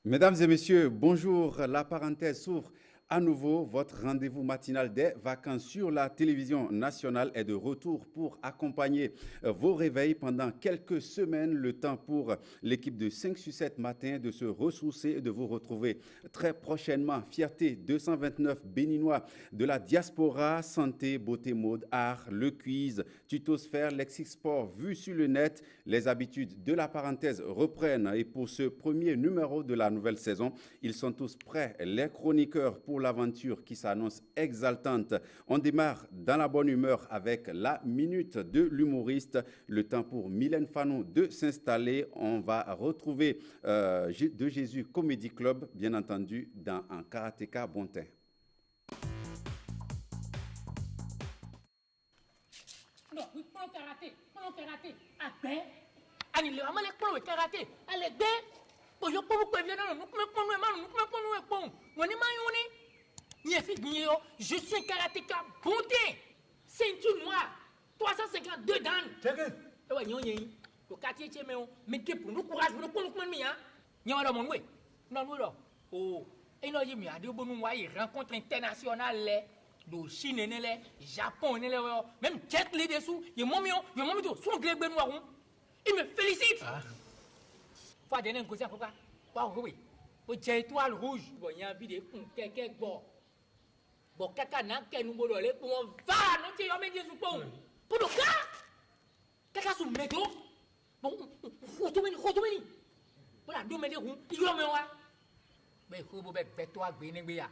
Mesdames et messieurs, bonjour. La parenthèse s'ouvre à nouveau. Votre rendez-vous matinal des vacances sur la télévision nationale est de retour pour accompagner vos réveils pendant quelques semaines. Le temps pour l'équipe de 5 sur 7 matin de se ressourcer et de vous retrouver très prochainement. Fierté 229 béninois de la diaspora, santé, beauté, mode, art, le quiz, tutosphère, lexisport vu sur le net. Les habitudes de la parenthèse reprennent et pour ce premier numéro de la nouvelle saison, ils sont tous prêts. Les chroniqueurs pour l'aventure qui s'annonce exaltante. On démarre dans la bonne humeur avec la minute de l'humoriste. Le temps pour Mylène Fanon de s'installer. On va retrouver De Jésus Comedy Club, bien entendu, dans un karatéka bon teint. Non, oui, pendant karaté, après, allez, vraiment les plans karaté, allez, dé, pour je peux vous prévenir, nous pouvons je suis un karatéka bonté, ceinture noire, 352 dan. Check it. Ouais, le quartier, mais que pour nous courage, nous pouvons nous hein. Nous allons mon non, non, oh, et nous y a des bonnes rencontres internationales. Do Chine le Japon le même Jet Li dessous il mon son gré noir il me félicite faut donner un conseil pourquoi oui au étoile rouge bon il y a envie de quelqu'un bon kaka na ke nous bolole pour va non tu me Jésus pour le cas kaka sous métro bon rotomeni voilà do me de rou il yo me wa mais faut be toi gbe ya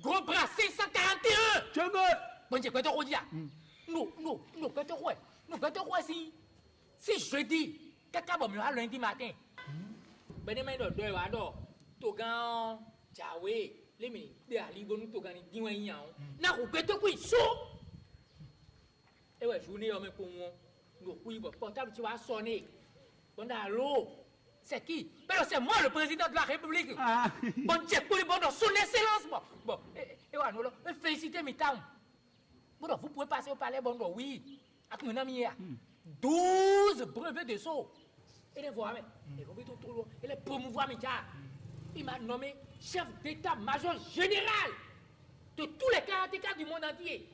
gros bras 541. Check Bon, j'ai quoi de redire? Non, quoi de quoi? Non, quoi de quoi si jeudi, quelqu'un va me voir lundi matin. Ben, les mains de deux, alors, Togan, Jawe, les minutes, les alibons, Togan, Diwan, n'a pas de quoi, chaud. Et ouais, journée, on me pour moi. Le coup, portable, tu vas sonner. Bon, allô? C'est qui? Ben, c'est moi le président de la République. Bon, j'ai pour les bons son excellence. Bon, et voilà, nous félicitez mes temps. Bon, vous pouvez passer au palais, bon, oui. Avec mon ami, 12 brevets de saut. Et les voir, et les promouvoir, mes gars. Il m'a nommé chef d'état-major général de tous les karatékas du monde entier.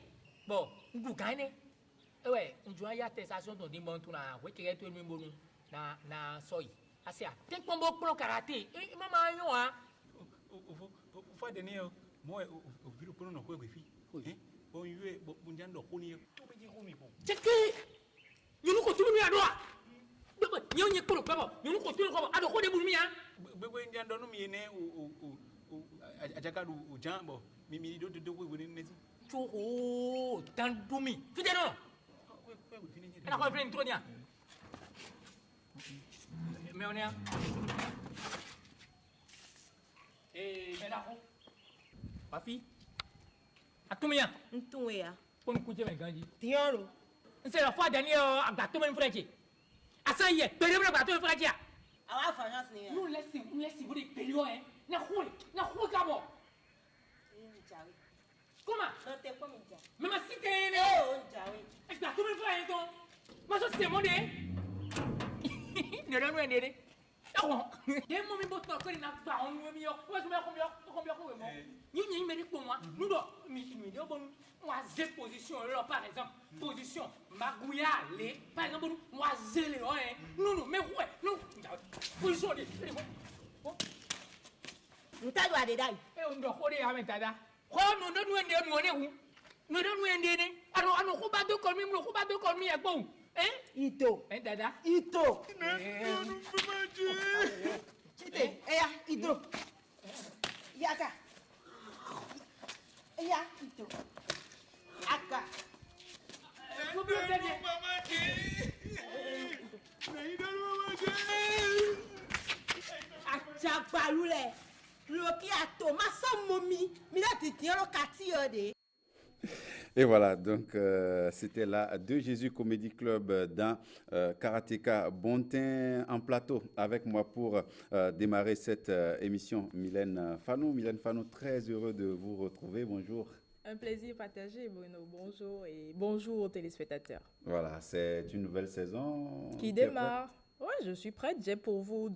Bon, vous gagnez. Et ouais, on doit y avoir des stations dont on dit, on a retiré tout le monde dans soy. Assez à tel qu'on va pour karaté et maman yo hein faut donner moi au village pour nous quoi fi hein bon yue bon jando koni to be jikomi bon c'est que nous continue à droit nous n'y pour pas nous continue à droit ko de bulmi hein be jando no mi ne o ajaka du jambo mi do ko woni nesi to tan dumi fidèle non elle a quoi venir trop bien mais on est là. Et mais là, ma fille, à tout mien. Ntuya. Pour nous coucher, mais gandhi. Tiolo. C'est la fois dernière, à gâteau, même frère. À ça, y est, période, gâteau, frère. Awa fanyas ni. Nous laissons, vous des périodes, hein. Na roule, d'abord. Comment? T'es pas minja. Même si t'es Oh, jawi. est-ce que gâteau, même frère, donc? Moi, ça, c'est mon nez. Ne donne rien d'aider. Ah bon, des moments où tu as na fa on nous mieux. Ouais, combien ni me pour moi. Nous doit mi bon moi zé position là par exemple, position magouya les par exemple moi zé les hein. Non mais ouais, non. Position de bon. Ntado adedai. Et on doit coller avec tada. Quoi nous ndé où? Nous donne ndé. Alors ko ba de comme mi bon. Hein? Ito. Hein dada? Ito. Chite. Eya, Ito. Yaka. Eya, Ito. Aka. Vous pouvez dire. Achabalule. Loki ato. Masa momi. Mina titien lo kati yode. Et voilà, donc c'était là De Jésus Comedy Club dans Karatéka Bontin en plateau avec moi pour démarrer cette émission. Mylène Fanon. Mylène Fanon, très heureux de vous retrouver. Bonjour. Un plaisir partagé, Bruno. Bonjour et bonjour aux téléspectateurs. Voilà, c'est une nouvelle saison Qui démarre. Oui, je suis prête. J'ai pour vous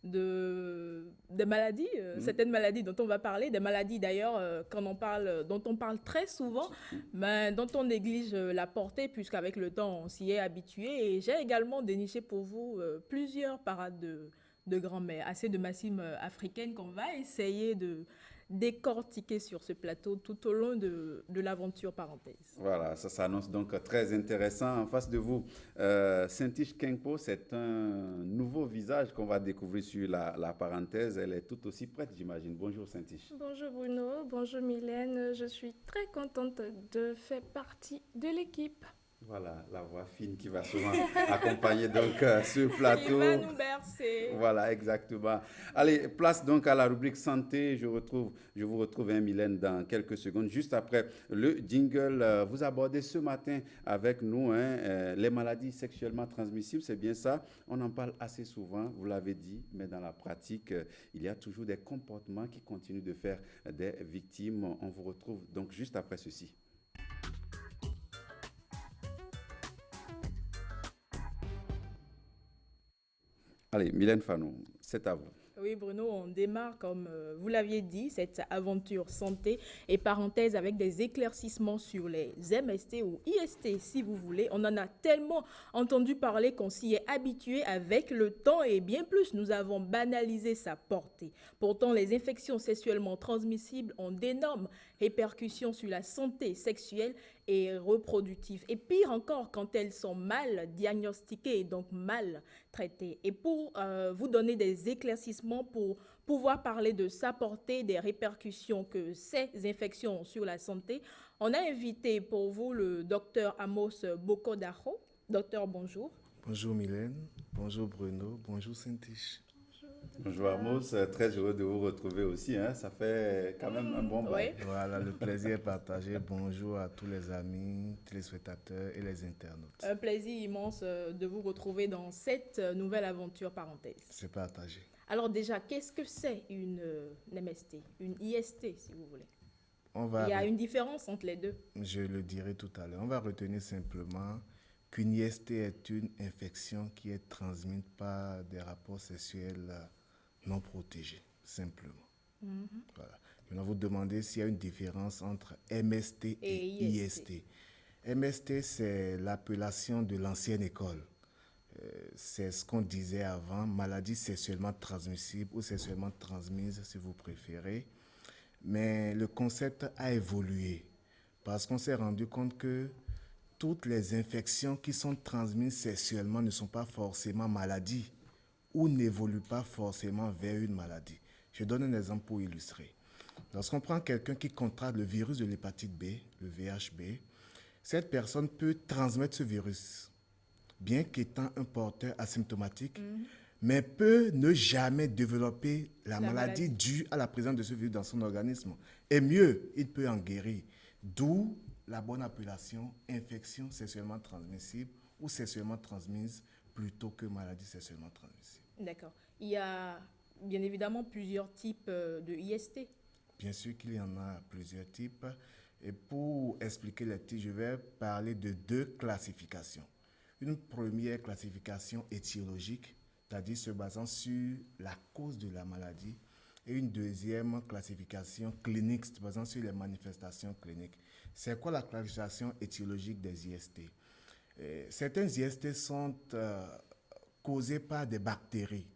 des maladies, certaines maladies dont on va parler, des maladies d'ailleurs dont on parle très souvent, mais dont on néglige la portée, puisqu'avec le temps, on s'y est habitué. Et j'ai également déniché pour vous plusieurs parades de grand-mère, assez de maximes africaines qu'on va essayer de décortiquer sur ce plateau tout au long de l'aventure parenthèse. Voilà, ça s'annonce donc très intéressant. En face de vous, Saint-Tiche Kengpo, c'est un nouveau visage qu'on va découvrir sur la parenthèse. Elle est tout aussi prête, j'imagine. Bonjour Saint-Tiche. Bonjour Bruno, bonjour Mylène. Je suis très contente de faire partie de l'équipe. Voilà, la voix fine qui va souvent accompagner donc ce plateau. Il va nous bercer. Voilà, exactement. Allez, place donc à la rubrique santé. Je vous retrouve, Mylène, dans quelques secondes. Juste après le jingle, vous abordez ce matin avec nous les maladies sexuellement transmissibles. C'est bien ça. On en parle assez souvent, vous l'avez dit, mais dans la pratique, il y a toujours des comportements qui continuent de faire des victimes. On vous retrouve donc juste après ceci. Allez, Mylène Fanou, c'est à vous. Oui, Bruno, on démarre, comme vous l'aviez dit, cette aventure santé et parenthèse avec des éclaircissements sur les MST ou IST, si vous voulez. On en a tellement entendu parler qu'on s'y est habitué avec le temps et bien plus, nous avons banalisé sa portée. Pourtant, les infections sexuellement transmissibles ont d'énormes répercussions sur la santé sexuelle et reproductive. Et pire encore, quand elles sont mal diagnostiquées et donc mal traitées. Et pour vous donner des éclaircissements, pour pouvoir parler de sa portée, des répercussions que ces infections ont sur la santé, on a invité pour vous le docteur Amos Bokodaho. Docteur, bonjour. Bonjour Mylène, bonjour Bruno, bonjour Saint-Tiche. Bonjour Amos, très heureux de vous retrouver aussi. Ça fait quand même un bon bail. Oui. Voilà, le plaisir est partagé. Bonjour à tous les amis, téléspectateurs et les internautes. Un plaisir immense de vous retrouver dans cette nouvelle aventure parenthèse. C'est partagé. Alors déjà, qu'est-ce que c'est une MST, une IST si vous voulez? Il y a une différence entre les deux. Je le dirai tout à l'heure. On va retenir simplement qu'une IST est une infection qui est transmise par des rapports sexuels non protégés, simplement. Voilà. Maintenant, vous demandez s'il y a une différence entre MST et IST. MST, c'est l'appellation de l'ancienne école. C'est ce qu'on disait avant, maladie sexuellement transmissible ou sexuellement transmise, si vous préférez. Mais le concept a évolué parce qu'on s'est rendu compte que toutes les infections qui sont transmises sexuellement ne sont pas forcément maladies ou n'évoluent pas forcément vers une maladie. Je donne un exemple pour illustrer. Lorsqu'on prend quelqu'un qui contracte le virus de l'hépatite B, le VHB, cette personne peut transmettre ce virus, bien qu'étant un porteur asymptomatique, mais peut ne jamais développer la maladie due à la présence de ce virus dans son organisme. Et mieux, il peut en guérir. D'où la bonne appellation infection sexuellement transmissible ou sexuellement transmise plutôt que maladie sexuellement transmissible. D'accord. Il y a bien évidemment plusieurs types de IST. Bien sûr qu'il y en a plusieurs types. Et pour expliquer les types, je vais parler de deux classifications. Une première classification étiologique, c'est-à-dire se basant sur la cause de la maladie, et une deuxième classification clinique, se basant sur les manifestations cliniques. C'est quoi la classification étiologique des IST? Certains IST sont causés par des bactéries.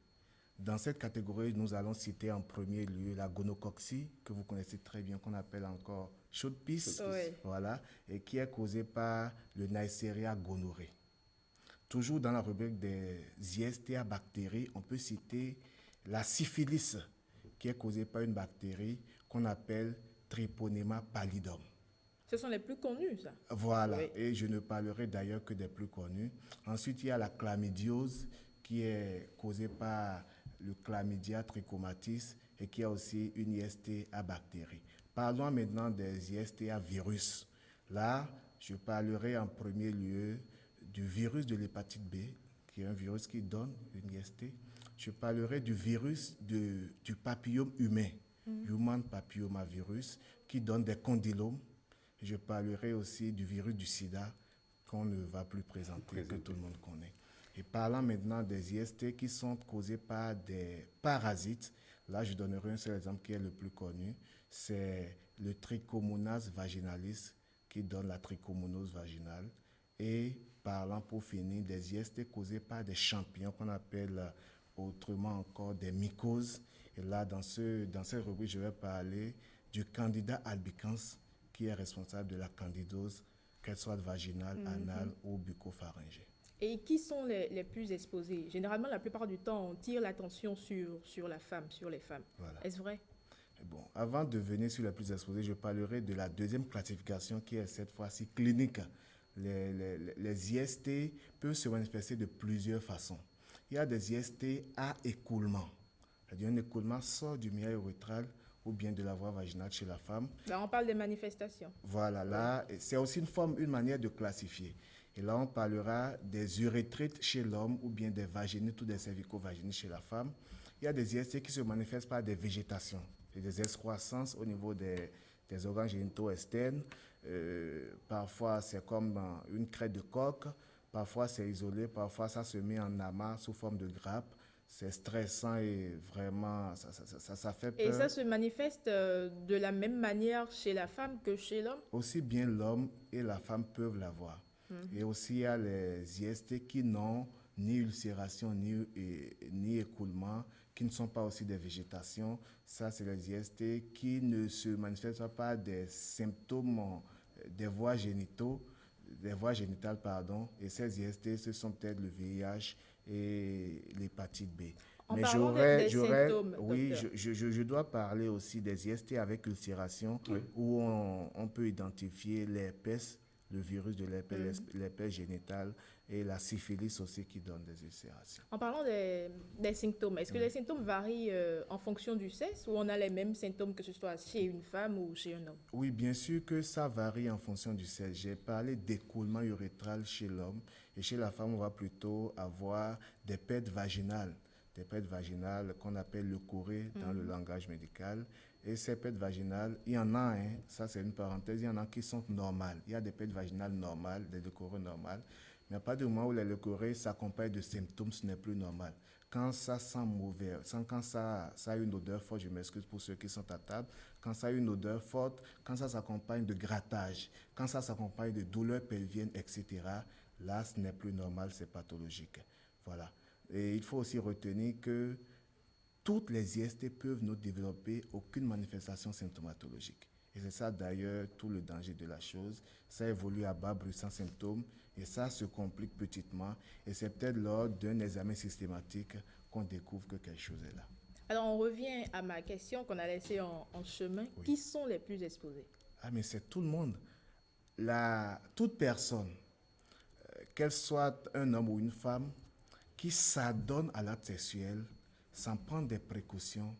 Dans cette catégorie, nous allons citer en premier lieu la gonococcie, que vous connaissez très bien, qu'on appelle encore chaude pisse, voilà, et qui est causée par le Neisseria gonorrhoeae. Toujours dans la rubrique des IST à bactéries, on peut citer la syphilis, qui est causée par une bactérie qu'on appelle Treponema pallidum. Ce sont les plus connus, ça. Voilà, Oui. et je ne parlerai d'ailleurs que des plus connus. Ensuite, il y a la chlamydiose, qui est causée par le Chlamydia trichomatis et qui a aussi une IST à bactéries. Parlons maintenant des IST à virus. Là, je parlerai en premier lieu du virus de l'hépatite B, qui est un virus qui donne une IST. Je parlerai du virus du papillome humain, Human papillomavirus, qui donne des condylomes. Je parlerai aussi du virus du sida, qu'on ne va plus présenter, que tout le monde connaît. Et parlant maintenant des IST qui sont causés par des parasites, là je donnerai un seul exemple qui est le plus connu, c'est le Trichomonas vaginalis qui donne la trichomonose vaginale. Et parlant pour finir des IST causés par des champignons qu'on appelle autrement encore des mycoses. Et là, dans cette rubrique, je vais parler du Candida albicans qui est responsable de la candidose, qu'elle soit vaginale, anale ou bucopharyngée. Et qui sont les plus exposés? Généralement, la plupart du temps, on tire l'attention sur la femme, sur les femmes. Voilà. Est-ce vrai? Bon, avant de venir sur les plus exposés, je parlerai de la deuxième classification qui est cette fois-ci clinique. Les IST peuvent se manifester de plusieurs façons. Il y a des IST à écoulement. C'est-à-dire un écoulement sort du milieu urétral ou bien de la voie vaginale chez la femme. Là, on parle des manifestations. Voilà, là, c'est aussi une manière de classifier. Et là, on parlera des urétrites chez l'homme ou bien des vaginites ou des cervico-vaginites chez la femme. Il y a des IST qui se manifestent par des végétations, des excroissances au niveau des organes génitaux externes. Parfois, c'est comme une crête de coq. Parfois, c'est isolé. Parfois, ça se met en amas sous forme de grappe. C'est stressant et vraiment, ça fait peur. Et ça se manifeste de la même manière chez la femme que chez l'homme? Aussi bien l'homme et la femme peuvent l'avoir. Et aussi, il y a les IST qui n'ont ni ulcération, ni écoulement, qui ne sont pas aussi des végétations. Ça, c'est les IST qui ne se manifestent pas par des symptômes des voies génitales, et ces IST, ce sont peut-être le VIH et l'hépatite B. Mais j'aurais symptômes, oui, je dois parler aussi des IST avec ulcération, où on peut identifier l'herpès, le virus de l'herpès génital, et la syphilis aussi qui donne des ulcérations. En parlant des symptômes, est-ce que les symptômes varient en fonction du sexe ou on a les mêmes symptômes que ce soit chez une femme ou chez un homme? Oui, bien sûr que ça varie en fonction du sexe. J'ai parlé d'écoulement urétral chez l'homme et chez la femme, on va plutôt avoir des pertes vaginales. Des pertes vaginales qu'on appelle le choré dans le langage médical. Et ces pertes vaginales, il y en a, ça c'est une parenthèse, il y en a qui sont normales. Il y a des pertes vaginales normales, des leucorrhées normales. Mais à partir du moment où les leucorrhées s'accompagnent de symptômes, ce n'est plus normal. Quand ça sent mauvais, quand ça a une odeur forte, je m'excuse pour ceux qui sont à table, quand ça a une odeur forte, quand ça s'accompagne de grattage, quand ça s'accompagne de douleurs pelviennes, etc., là, ce n'est plus normal, c'est pathologique. Voilà. Et il faut aussi retenir que toutes les IST peuvent ne développer aucune manifestation symptomatologique. Et c'est ça d'ailleurs tout le danger de la chose. Ça évolue à bas bruit sans symptômes et ça se complique petitement. Et c'est peut-être lors d'un examen systématique qu'on découvre que quelque chose est là. Alors on revient à ma question qu'on a laissée en chemin. Oui. Qui sont les plus exposés? Ah mais c'est tout le monde. Toute personne, qu'elle soit un homme ou une femme, qui s'adonne à l'acte sexuel sans prendre des précautions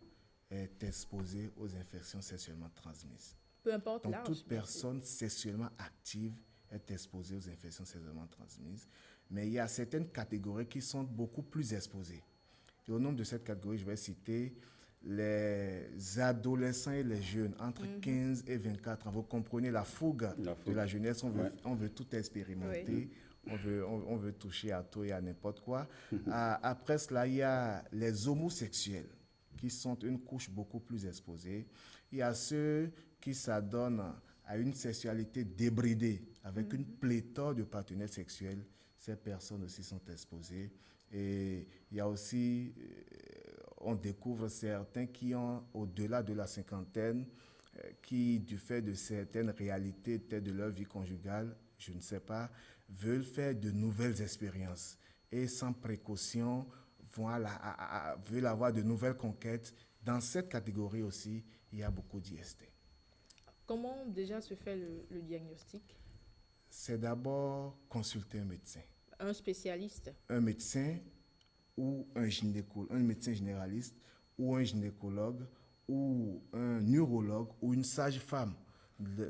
est exposée aux infections sexuellement transmises. Peu importe donc, l'âge. Toute personne sexuellement active est exposée aux infections sexuellement transmises. Mais il y a certaines catégories qui sont beaucoup plus exposées. Et au nombre de cette catégorie, je vais citer les adolescents et les jeunes entre 15 et 24 ans. Vous comprenez la fougue de la jeunesse. On veut tout expérimenter. Oui. On veut toucher à tout et à n'importe quoi. Après cela, il y a les homosexuels qui sont une couche beaucoup plus exposée. Il y a ceux qui s'adonnent à une sexualité débridée avec une pléthore de partenaires sexuels. Ces personnes aussi sont exposées. Et il y a aussi, on découvre certains qui ont au-delà de la cinquantaine, qui du fait de certaines réalités peut-être de leur vie conjugale, je ne sais pas, veulent faire de nouvelles expériences et sans précaution veulent avoir de nouvelles conquêtes. Dans cette catégorie aussi, il y a beaucoup d'IST. Comment déjà se fait le diagnostic? C'est d'abord consulter un médecin. Un spécialiste? Un médecin ou un médecin généraliste ou un gynécologue ou un neurologue ou une sage-femme.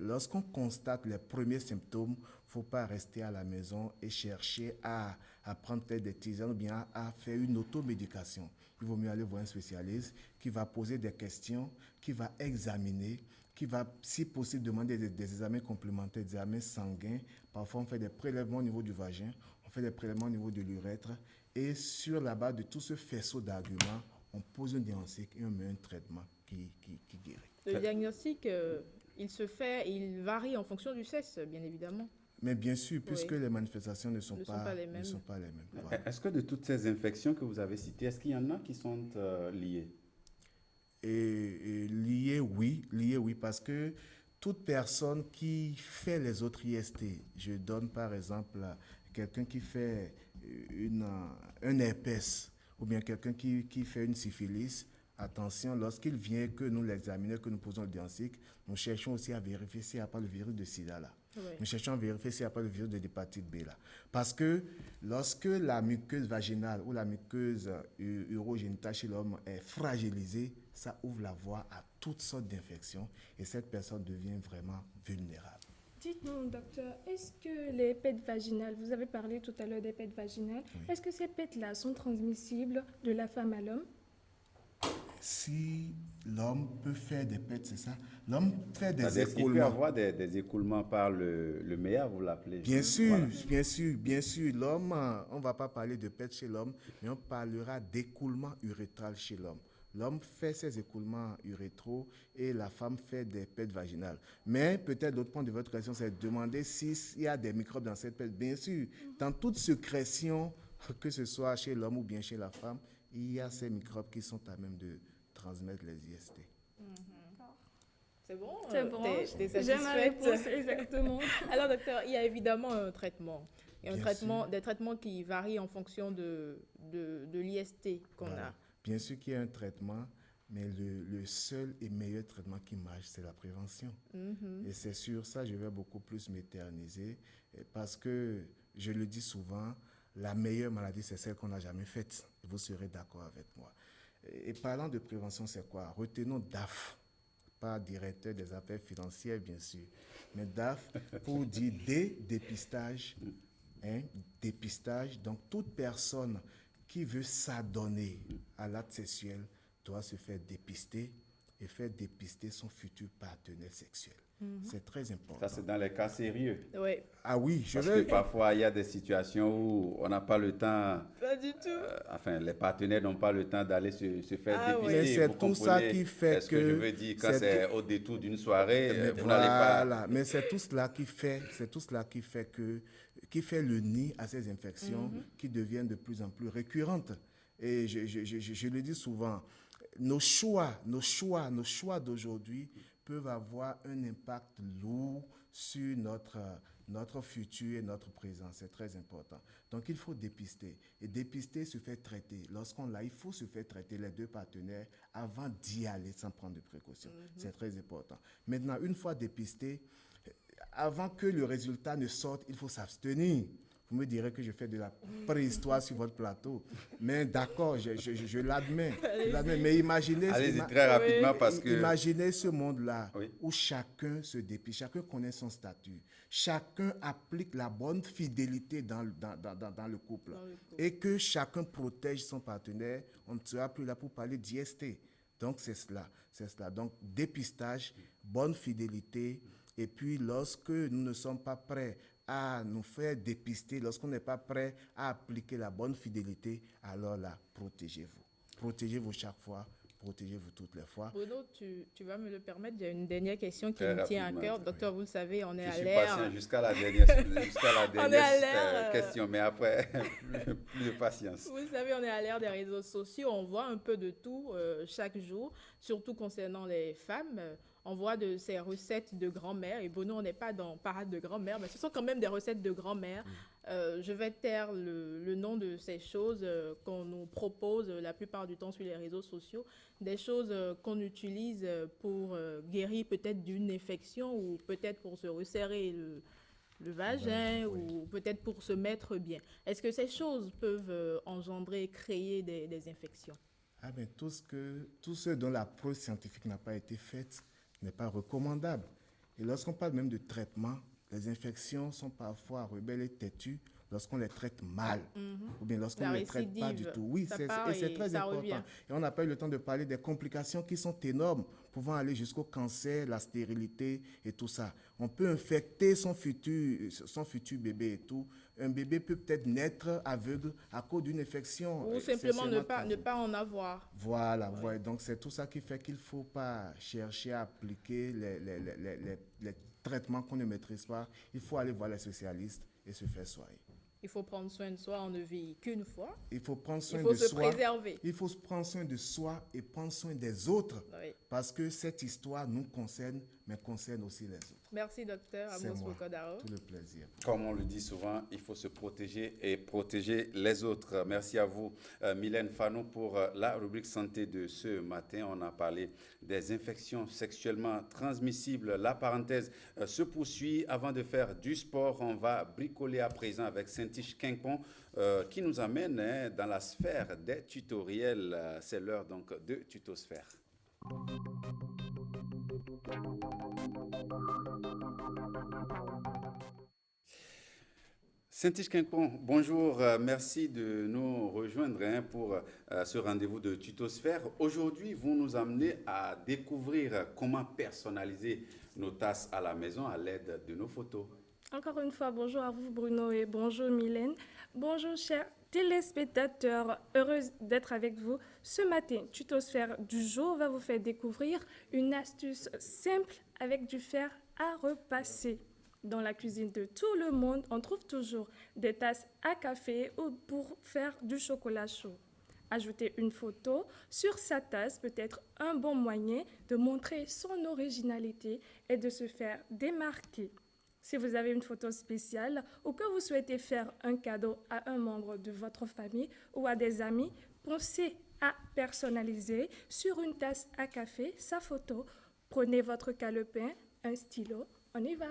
Lorsqu'on constate les premiers symptômes, il ne faut pas rester à la maison et chercher à prendre peut-être des tisanes ou bien à faire une automédication. Il vaut mieux aller voir un spécialiste qui va poser des questions, qui va examiner, qui va, si possible, demander des examens complémentaires, des examens sanguins. Parfois, on fait des prélèvements au niveau du vagin, on fait des prélèvements au niveau de l'urètre et sur la base de tout ce faisceau d'arguments, on pose un diagnostic et on met un traitement qui guérit. Le diagnostic, il varie en fonction du sexe, bien évidemment. Mais bien sûr, puisque Oui. les manifestations ne sont Ne sont pas pas les mêmes. Voilà. Est-ce que de toutes ces infections que vous avez citées, est-ce qu'il y en a qui sont liées? Et lié, oui, parce que toute personne qui fait les autres IST, je donne par exemple quelqu'un qui fait un herpès ou bien quelqu'un qui fait une syphilis, attention, lorsqu'il vient, que nous l'examinons, que nous posons le diagnostic, nous cherchons aussi à vérifier s'il n'y a pas le virus de sida là. Oui. Nous cherchons à vérifier s'il n'y a pas le virus de l'hépatite B là. Parce que lorsque la muqueuse vaginale ou la muqueuse urogénitale chez l'homme est fragilisée, ça ouvre la voie à toutes sortes d'infections et cette personne devient vraiment vulnérable. Dites-nous, docteur, est-ce que les pets vaginales, vous avez parlé tout à l'heure des pets vaginales, est-ce que ces pets-là sont transmissibles de la femme à l'homme? Si l'homme peut faire des pets, c'est ça? L'homme fait des C'est-à-dire qu'il peut y écoulements. avoir des écoulements par le meilleur, vous l'appelez. Bien sûr, Voilà. bien sûr. L'homme, on ne va pas parler de pets chez l'homme, mais on parlera d'écoulement urétral chez l'homme. L'homme fait ses écoulements urétraux et la femme fait des pets vaginales. Mais peut-être l'autre point de votre question, c'est de demander s'il y a des microbes dans cette pète. Bien sûr, dans toute sécrétion, que ce soit chez l'homme ou bien chez la femme, il y a ces microbes qui sont à même de transmettre les IST. C'est bon? C'est bon, T'es j'ai ma satisfaite? réponse, exactement. Alors, docteur, il y a évidemment un traitement. Il y a Bien sûr. des traitements qui varient en fonction de l'IST qu'on Voilà. a. Bien sûr qu'il y a un traitement, mais le seul et meilleur traitement qui marche, c'est la prévention. Et c'est sur ça que je vais beaucoup plus m'éterniser, parce que, je le dis souvent, la meilleure maladie, c'est celle qu'on n'a jamais faite. Vous serez d'accord avec moi. Et parlant de prévention, c'est quoi? Retenons DAF, pas directeur des affaires financières, bien sûr, mais DAF pour dire dépistage. Dépistage, donc toute personne qui veut s'adonner à l'acte sexuel doit se faire dépister et faire dépister son futur partenaire sexuel. C'est très important. Ça, c'est dans les cas sérieux. Oui. Ah oui, je Parce vais... que parfois, il y a des situations où on n'a pas le temps, Pas du tout. enfin, les partenaires n'ont pas le temps d'aller se faire Ah dépister. oui. Mais c'est Vous tout ça comprenez qui fait ce que je que- veux dire, quand c'est c'est tout- au détour d'une soirée, Mais vous n'allez pas... voilà, mais c'est tout cela qui fait, qui fait le nid à ces infections qui deviennent de plus en plus récurrentes. Et je le dis souvent, nos choix d'aujourd'hui peuvent avoir un impact lourd sur notre futur et notre présent. C'est très important. Donc, il faut dépister. Et dépister se fait traiter. Lorsqu'on l'a, il faut se faire traiter les deux partenaires avant d'y aller sans prendre de précautions. C'est très important. Maintenant, une fois dépisté, avant que le résultat ne sorte, il faut s'abstenir. Vous me direz que je fais de la préhistoire sur votre plateau. Mais d'accord, je l'admets. Mais imaginez... Allez-y très rapidement parce que... Imaginez ce monde-là Oui. où chacun se dépiste, chacun connaît son statut, chacun applique la bonne fidélité dans le couple et que chacun protège son partenaire. On ne sera plus là pour parler d'IST. Donc c'est cela. Donc dépistage, bonne fidélité et puis lorsque nous ne sommes pas prêts à nous faire dépister, lorsqu'on n'est pas prêt à appliquer la bonne fidélité, alors là, protégez-vous. Protégez-vous chaque fois, protégez-vous toutes les fois. Bruno, tu vas me le permettre, il y a une dernière question qui Très me tient à rapidement, cœur. oui. Docteur, vous le savez, on est Je à suis l'ère... patient jusqu'à la dernière, On est à l'ère, question, mais après, plus de patience. Vous savez, on est à l'ère des réseaux sociaux, on voit un peu de tout chaque jour, surtout concernant les femmes. On voit de ces recettes de grand-mère, et Bono, on n'est pas dans parade de grand-mère, mais ce sont quand même des recettes de grand-mère. Je vais taire le nom de ces choses qu'on nous propose la plupart du temps sur les réseaux sociaux, des choses qu'on utilise pour guérir peut-être d'une infection ou peut-être pour se resserrer le vagin ou peut-être pour se mettre bien. Est-ce que ces choses peuvent engendrer, créer des infections? Ah ben, tout ce dont la preuve scientifique n'a pas été faite n'est pas recommandable. Et lorsqu'on parle même de traitement, les infections sont parfois rebelles et têtues lorsqu'on les traite mal, ou bien lorsqu'on La ne les traite pas du récidive, tout. Oui, ça c'est part et c'est et très ça important. revient. Et on n'a pas eu le temps de parler des complications qui sont énormes, pouvant aller jusqu'au cancer, la stérilité et tout ça. On peut infecter son futur bébé et tout. Un bébé peut peut-être naître aveugle à cause d'une infection. Ou simplement ne sexuellement pas en avoir. voilà, ouais. Donc c'est tout ça qui fait qu'il ne faut pas chercher à appliquer les traitements qu'on ne maîtrise pas. Il faut aller voir les spécialistes et se faire soigner. Il faut prendre soin de soi, on ne vit qu'une fois. Il faut prendre soin Il faut de se soi. préserver. Il faut se prendre soin de soi et prendre soin des autres. Oui. Parce que cette histoire nous concerne, mais concerne aussi les autres. Merci, docteur C'est Amos moi. Bokodaro. Tout le plaisir. Comme on le dit souvent, il faut se protéger et protéger les autres. Merci à vous, Mylène Fanou, pour la rubrique santé de ce matin. On a parlé des infections sexuellement transmissibles. La parenthèse se poursuit. Avant de faire du sport, on va bricoler à présent avec Saint-Tiche Quincon qui nous amène dans la sphère des tutoriels. C'est l'heure donc de Tutosphère. Saint-Tiche Quincon, bonjour, merci de nous rejoindre pour ce rendez-vous de Tutosphère. Aujourd'hui, vous nous amenez à découvrir comment personnaliser nos tasses à la maison à l'aide de nos photos. Encore une fois, bonjour à vous Bruno et bonjour Mylène. Bonjour chers téléspectateurs, heureuse d'être avec vous. Ce matin, Tutosphère du jour va vous faire découvrir une astuce simple avec du fer à repasser. Dans la cuisine de tout le monde, on trouve toujours des tasses à café ou pour faire du chocolat chaud. Ajouter une photo sur sa tasse peut être un bon moyen de montrer son originalité et de se faire démarquer. Si vous avez une photo spéciale ou que vous souhaitez faire un cadeau à un membre de votre famille ou à des amis, pensez à personnaliser sur une tasse à café sa photo. Prenez votre calepin, un stylo, on y va.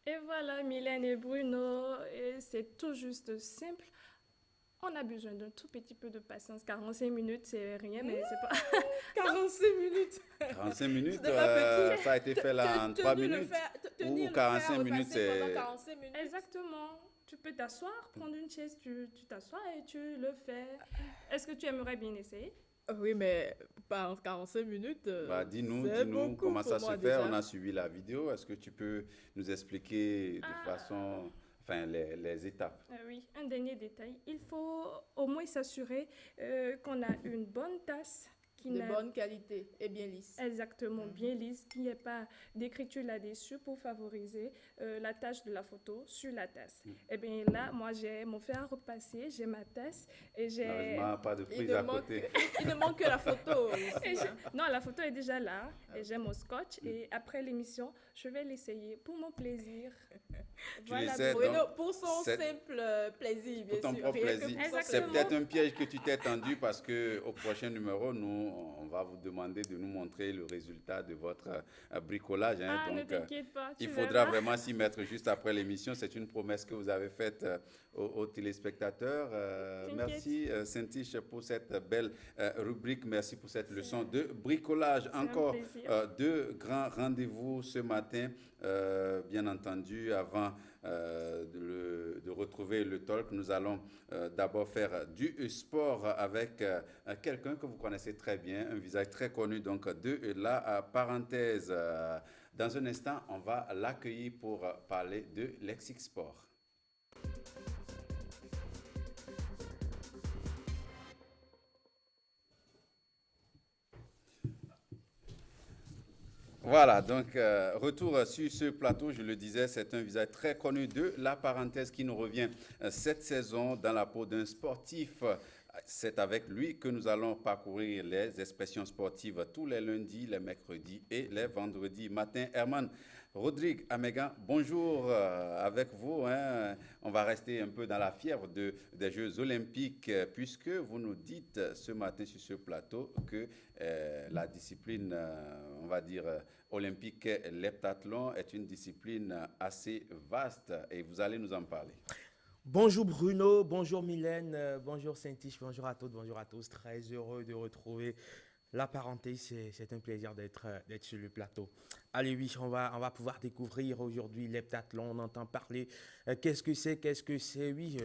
Et voilà, Mylène et Bruno, et c'est tout juste simple. On a besoin d'un tout petit peu de patience. 45 minutes, c'est rien, mais c'est pas... 45 minutes. 45 minutes, Ce n'est pas petit. ça a été fait là en 3 minutes. Ou 45 minutes, c'est... 45 minutes. Exactement. Tu peux t'asseoir, prendre une chaise, tu t'assois et tu le fais. Est-ce que tu aimerais bien essayer? Oui, mais pas en 45 minutes. Bah, dis-nous beaucoup comment ça pour se moi, fait. déjà. On a suivi la vidéo. Est-ce que tu peux nous expliquer de façon, enfin, les étapes? Oui, un dernier détail. Il faut au moins s'assurer qu'on a une bonne tasse qui De n'a bonne qualité et bien lisse. exactement bien lisse, qu'il n'y ait pas d'écriture là-dessus pour favoriser la tâche de la photo sur la tasse. Et bien là, moi, j'ai mon fer à repasser, j'ai ma tasse et j'ai... Malheureusement, pas de prise à côté. Il ne manque que la photo. et aussi, hein. non, la photo est déjà là et j'ai mon scotch et après l'émission, je vais l'essayer pour mon plaisir. Tu l'essaies Bruno, donc, pour son c'est- simple plaisir, bien pour ton sûr. propre Rien que plaisir. pour son C'est Exactement. peut-être un piège que tu t'es tendu parce que au prochain numéro, nous, on va vous demander de nous montrer le résultat de votre bricolage. Hein. Ah, ne Donc, t'inquiète pas, tu il faudra verras. vraiment s'y mettre juste après l'émission. C'est une promesse que vous avez faite aux téléspectateurs. T'inquiète. Merci, Saint-Tiche, pour cette belle rubrique. Merci pour cette leçon de bricolage. un Encore plaisir. deux grands rendez-vous ce matin. Bien entendu, avant de retrouver le talk, nous allons d'abord faire du sport avec quelqu'un que vous connaissez très bien, un visage très connu donc de la parenthèse. Dans un instant, on va l'accueillir pour parler de Lexique Sport. Voilà, donc retour sur ce plateau, je le disais, c'est un visage très connu de la parenthèse qui nous revient cette saison dans la peau d'un sportif. C'est avec lui que nous allons parcourir les expressions sportives tous les lundis, les mercredis et les vendredis matin. Herman Rodrigue Amégan, bonjour avec vous. Hein. On va rester un peu dans la fièvre des Jeux Olympiques puisque vous nous dites ce matin sur ce plateau que la discipline, on va dire, olympique, l'heptathlon est une discipline assez vaste et vous allez nous en parler. Bonjour Bruno, bonjour Mylène, bonjour Saint-Tiche, bonjour à toutes, bonjour à tous. Très heureux de retrouver la parenthèse, c'est un plaisir d'être sur le plateau. Allez, oui, on va pouvoir découvrir aujourd'hui l'heptathlon. On entend parler. Qu'est-ce que c'est? Oui,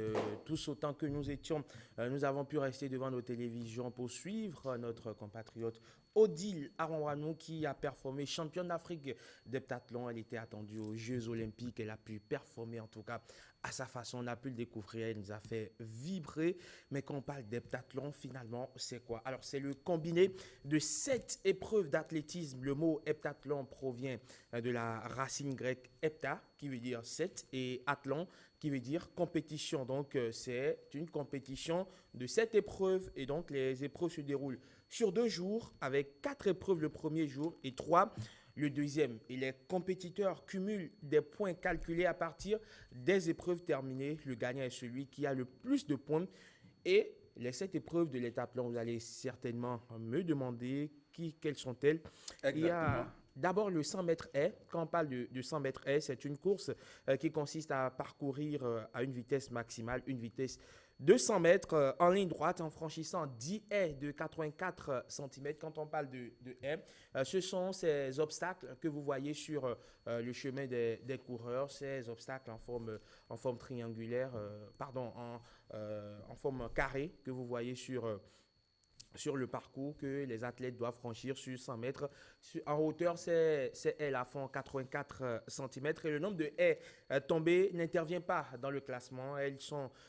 tous autant que nous étions, nous avons pu rester devant nos télévisions pour suivre notre compatriote Odile Aronwanou qui a performé championne d'Afrique d'heptathlon. Elle était attendue aux Jeux Olympiques. Elle a pu performer en tout cas à sa façon. On a pu le découvrir. Elle nous a fait vibrer. Mais quand on parle d'heptathlon, finalement, c'est quoi? Alors, c'est le combiné de 7 épreuves d'athlétisme. Le mot heptathlon provient de la racine grecque hepta, qui veut dire 7, et athlon, qui veut dire compétition. Donc, c'est une compétition de 7 épreuves. Et donc, les épreuves se déroulent sur 2 jours, avec 4 épreuves le premier jour et 3 le deuxième. Et les compétiteurs cumulent des points calculés à partir des épreuves terminées. Le gagnant est celui qui a le plus de points. Et les 7 épreuves de l'heptathlon, vous allez certainement me demander quelles sont-elles. Exactement. Il y a d'abord le 100 mètres haies. Quand on parle de 100 mètres haies, c'est une course qui consiste à parcourir à une vitesse maximale, une vitesse de 100 mètres en ligne droite en franchissant 10 haies de 84 cm. Quand on parle de haies, ce sont ces obstacles que vous voyez sur le chemin des coureurs, ces obstacles en forme triangulaire, en forme carrée que vous voyez sur le parcours que les athlètes doivent franchir sur 100 mètres. En hauteur, ces haies-là font 84 cm et le nombre de haies tombées n'intervient pas dans le classement. Elles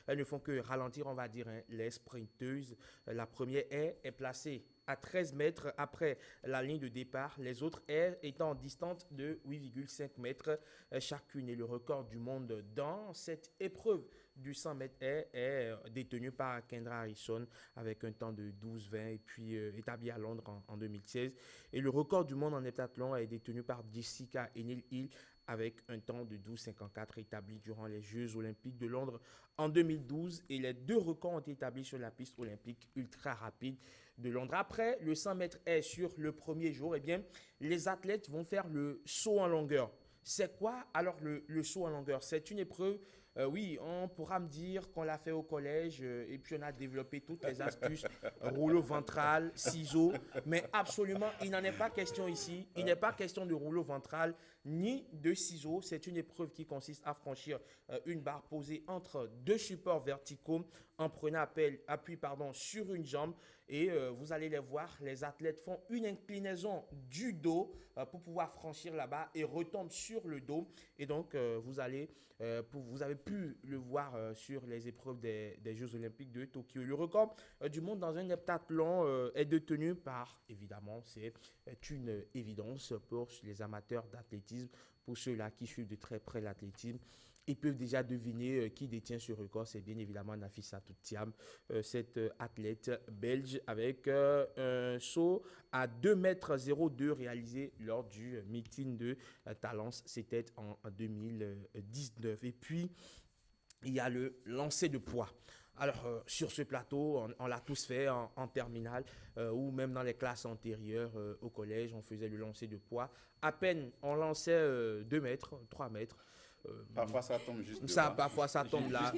ne font que ralentir, on va dire, les sprinteuses. La première haie est placée à 13 mètres après la ligne de départ, les autres haies étant distantes de 8,5 mètres chacune. Et le record du monde dans cette épreuve du 100 mètres haies est détenu par Kendra Harrison avec un temps de 12,20 et puis établi à Londres en 2016. Et le record du monde en heptathlon est détenu par Jessica Enel-Hill avec un temps de 12,54 établi durant les Jeux Olympiques de Londres en 2012. Et les 2 records ont été établis sur la piste olympique ultra rapide de Londres. Après le 100 mètres haies sur le premier jour, eh bien, les athlètes vont faire le saut en longueur. C'est quoi alors le saut en longueur? C'est une épreuve, oui, on pourra me dire qu'on l'a fait au collège et puis on a développé toutes les astuces, rouleau ventral, ciseaux, mais absolument, il n'en est pas question ici. Il n'est pas question de rouleau ventral ni de ciseaux. C'est une épreuve qui consiste à franchir une barre posée entre deux supports verticaux en prenant appui sur une jambe. Et vous allez les voir, les athlètes font une inclinaison du dos pour pouvoir franchir la barre et retombent sur le dos. Et donc, vous avez pu le voir sur les épreuves des Jeux Olympiques de Tokyo. Le record du monde dans un heptathlon est détenu par, évidemment, c'est une évidence pour les amateurs d'athlétisme, pour ceux-là qui suivent de très près l'athlétisme. Ils peuvent déjà deviner qui détient ce record. C'est bien évidemment Nafissatou Thiam, cette athlète belge avec un saut à 2,02 m réalisé lors du meeting de Talence. C'était en 2019. Et puis, il y a le lancer de poids. Alors, sur ce plateau, on l'a tous fait en terminale ou même dans les classes antérieures au collège, on faisait le lancer de poids. À peine, on lançait 2 mètres, 3 mètres. Parfois, ça tombe juste devant. Parfois, ça tombe là,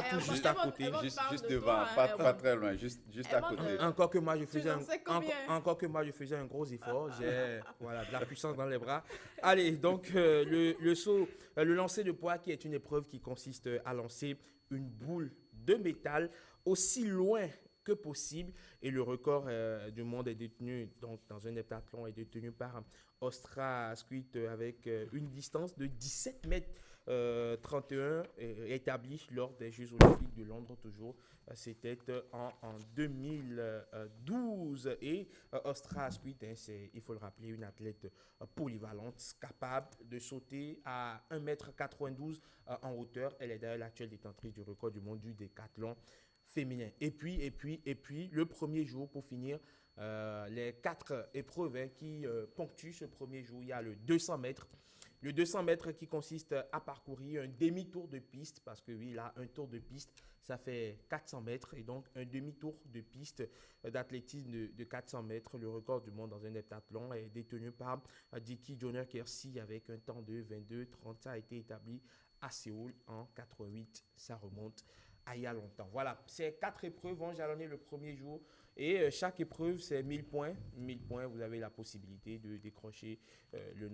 tout juste à côté. Juste devant, pas très loin, juste à côté. Encore que moi, je faisais un gros effort. J'ai de la puissance dans les bras. Allez, donc, le saut, le lancer de poids qui est une épreuve qui consiste à lancer une boule de métal aussi loin que possible, et le record du monde est détenu donc dans un heptathlon est détenu par Ostra Squid avec une distance de 17 mètres 31 établie lors des Jeux Olympiques de Londres toujours. C'était en 2012 et Ostra Squid, il faut le rappeler, une athlète polyvalente capable de sauter à 1,92 m en hauteur. Elle est d'ailleurs l'actuelle détentrice du record du monde du décathlon féminin. Et puis, le premier jour, pour finir, les 4 épreuves qui ponctuent ce premier jour, il y a le 200 mètres. Le 200 mètres qui consiste à parcourir un demi-tour de piste, parce que oui, là, un tour de piste, ça fait 400 mètres. Et donc, un demi-tour de piste d'athlétisme de 400 mètres. Le record du monde dans un heptathlon est détenu par Diki Joner-Kersey avec un temps de 22,30. Ça a été établi à Séoul en 88. Ça remonte à il y a longtemps. Voilà, ces 4 épreuves vont jalonner le premier jour et chaque épreuve, c'est 1000 points. 1000 points, vous avez la possibilité de décrocher le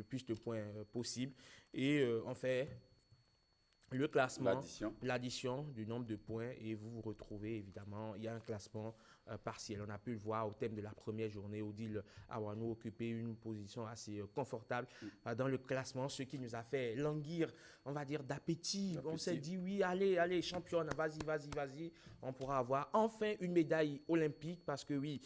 plus de points possible. Et on fait le classement, l'addition du nombre de points et vous vous retrouvez évidemment, il y a un classement partiel. On a pu le voir au thème de la première journée, Odile Awanou occupait une position assez confortable dans le classement, ce qui nous a fait languir, on va dire, d'appétit. On s'est dit oui, allez, championne, vas-y, on pourra avoir enfin une médaille olympique parce que oui,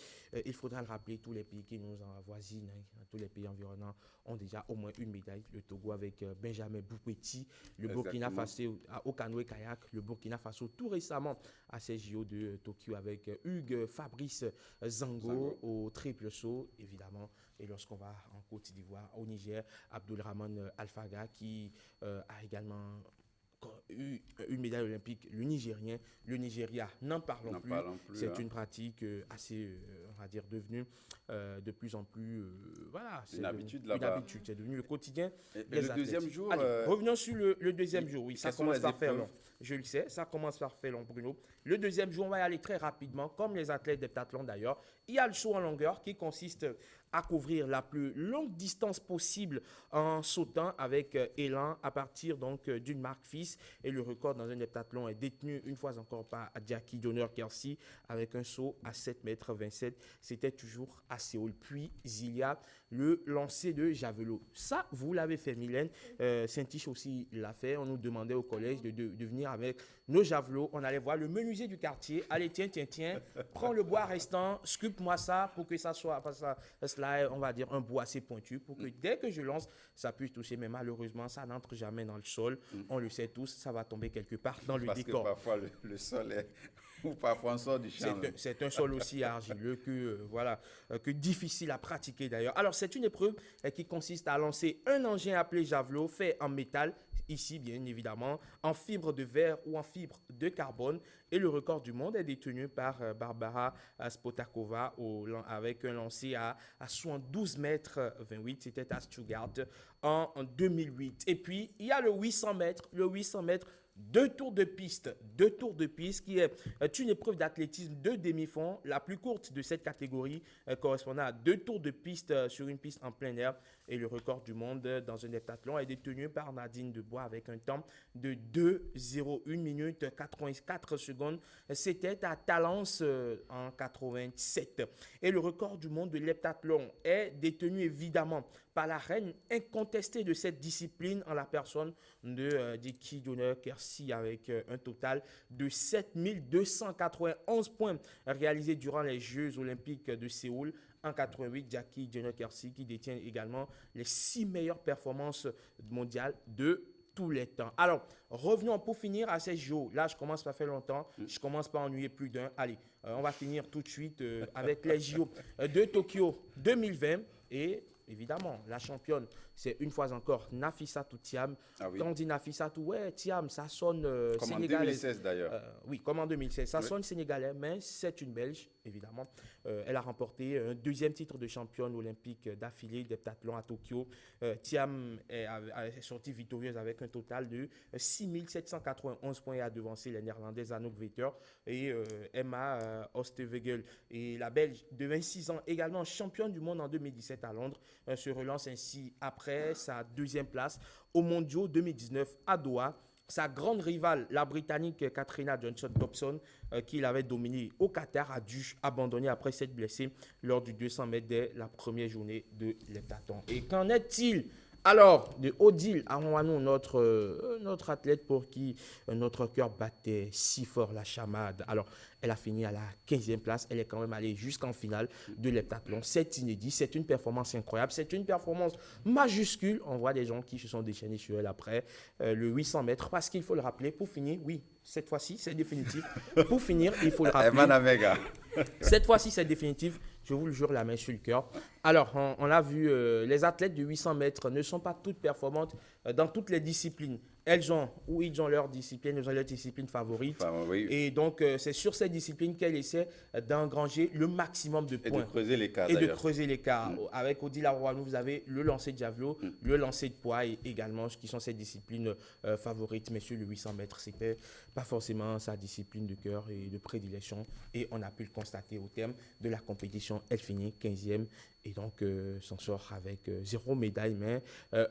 il faudra le rappeler, tous les pays qui nous avoisinent, tous les pays environnants ont déjà au moins une médaille. Le Togo avec Benjamin Boupeti, le Burkina Faso au canoë-kayak, le Burkina Faso tout récemment à ces JO de Tokyo avec Hugues Fabrice Zango au triple saut, évidemment. Et lorsqu'on va en Côte d'Ivoire, au Niger, Abdulrahman Alfaga qui a également eu une médaille olympique, le Nigeria, n'en parlons plus. C'est une pratique assez, on va dire, devenue de plus en plus, c'est une habitude là-bas. C'est devenu le quotidien des athlètes. Deuxième jour. Allez, revenons sur le deuxième jour. Oui, ça commence par faire long. Je le sais, ça commence par faire long, Bruno. Le deuxième jour, on va y aller très rapidement, comme les athlètes d'heptathlon d'ailleurs. Il y a le saut en longueur qui consiste à couvrir la plus longue distance possible en sautant avec élan à partir donc d'une marque fixe. Et le record dans un heptathlon est détenu une fois encore par Jackie Joner-Kersey avec un saut à 7,27 m. C'était toujours à Séoul. Puis il y a le lancer de javelot. Ça, vous l'avez fait, Mylène. Saint-Tiche aussi l'a fait. On nous demandait au collège de venir avec nos javelots. On allait voir le menuisier du quartier. Allez, tiens, prends le bois restant, sculpte-moi ça pour que ça soit, on va dire, un bois assez pointu pour que dès que je lance, ça puisse toucher. Mais malheureusement, ça n'entre jamais dans le sol. On le sait tous, ça va tomber quelque part dans le décor. Parce que parfois, le sol est... Ou parfois on sort du champ. C'est un sol aussi argileux que difficile à pratiquer d'ailleurs. Alors, c'est une épreuve qui consiste à lancer un engin appelé javelot fait en métal. ici bien évidemment en fibre de verre ou en fibre de carbone. Et le record du monde est détenu par Barbara Spotakova avec un lancer à 72 mètres 28. C'était à Stuttgart en 2008. Et puis, il y a le 800 mètres. Le 800 mètres, deux tours de piste qui est une épreuve d'athlétisme de demi-fond, la plus courte de cette catégorie, correspondant à 2 tours de piste sur une piste en plein air. Et le record du monde dans un heptathlon est détenu par Nadine Debois avec un temps de 2:01 minutes 84 secondes. C'était à Talence en 87. Et le record du monde de l'heptathlon est détenu évidemment par la reine incontestée de cette discipline en la personne de Diki Joyner-Kersee avec un total de 7291 points réalisés durant les Jeux olympiques de Séoul en 88. Jackie Joyner-Kersee qui détient également les 6 meilleures performances mondiales de tous les temps. Alors, revenons pour finir à ces JO. Là, je commence pas à faire longtemps. Je commence pas à ennuyer plus d'un. Allez, on va finir tout de suite avec les JO de Tokyo 2020 et évidemment, la championne, c'est une fois encore Nafissatou Thiam. Ah oui. Quand on dit Nafissatou, ouais, Thiam, ça sonne comme sénégalais. en 2016 d'ailleurs. Oui, comme en 2016. Ça Oui. sonne sénégalais, mais c'est une Belge, évidemment. Elle a remporté un 2e titre de championne olympique d'affilée d'heptathlon à Tokyo. Thiam est sortie victorieuse avec un total de 6791 points et a devancé les Néerlandaises Anouk Veter et Emma Oostewegel. Et la Belge de 26 ans, également championne du monde en 2017 à Londres, se relance ainsi après sa 2e place aux Mondiaux 2019 à Doha. Sa grande rivale, la Britannique Katrina Johnson-Thompson, qui l'avait dominée au Qatar, a dû abandonner après s'être blessée lors du 200 mètres dès la première journée de l'heptathlon. Et qu'en est-il alors de Odile Arouanou, notre athlète pour qui notre cœur battait si fort la chamade? Alors, elle a fini à la 15e place. Elle est quand même allée jusqu'en finale de l'heptathlon. C'est inédit. C'est une performance incroyable. C'est une performance majuscule. On voit des gens qui se sont déchaînés sur elle après le 800 mètres. Parce qu'il faut le rappeler, pour finir, oui, cette fois-ci, c'est définitif. Pour finir, il faut le rappeler. Cette fois-ci, c'est définitif. Je vous le jure, la main sur le cœur. Alors, on l'a vu, les athlètes de 800 mètres ne sont pas toutes performantes dans toutes les disciplines. Ils ont leur discipline, ils ont leur discipline favorite. Oui. Et donc, c'est sur cette discipline qu'elle essaie d'engranger le maximum de points. Et de creuser l'écart. Et de creuser l'écart. Avec Odile Arouanou, vous avez le lancer de javelot, le lancer de poids et également, qui sont ses disciplines favorites. Mais sur le 800 mètres, c'était pas forcément sa discipline de cœur et de prédilection. Et on a pu le constater au terme de la compétition. Elle finit 15e et donc s'en sort avec 0 médaille, mais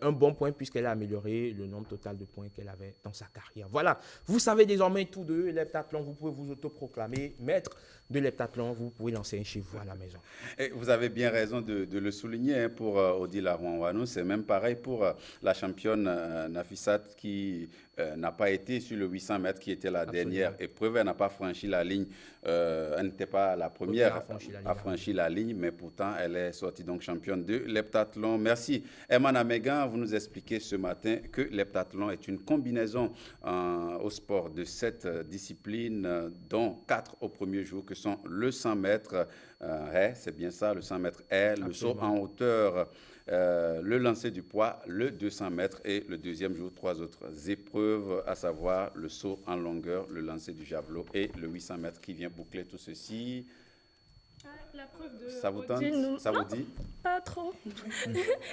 un bon point puisqu'elle a amélioré le nombre total de points qu'elle avait dans sa carrière. Voilà, vous savez désormais tous deux, l'heptathlon, vous pouvez vous autoproclamer maître de l'heptathlon, vous pouvez l'enseigner chez vous à la maison. Et vous avez bien raison de le souligner pour Odile Arouanou, c'est même pareil pour la championne Nafissat qui n'a pas été sur le 800 mètres qui était la dernière épreuve, elle n'a pas franchi la ligne, elle n'était pas la première à franchir la ligne, mais pourtant elle est sortie donc championne de l'heptathlon. Merci. Emma Amégan, vous nous expliquez ce matin que l'heptathlon est une combinaison au sport de 7 disciplines, dont 4 au premier jour, que sont le 100 mètres c'est bien ça, le 100 mètres le saut en hauteur, le lancer du poids, le 200 mètres et le deuxième jour, 3 autres épreuves, à savoir le saut en longueur, le lancer du javelot et le 800 mètres qui vient boucler tout ceci. La preuve de ça vous tente? Odile, Ça vous dit? Pas trop.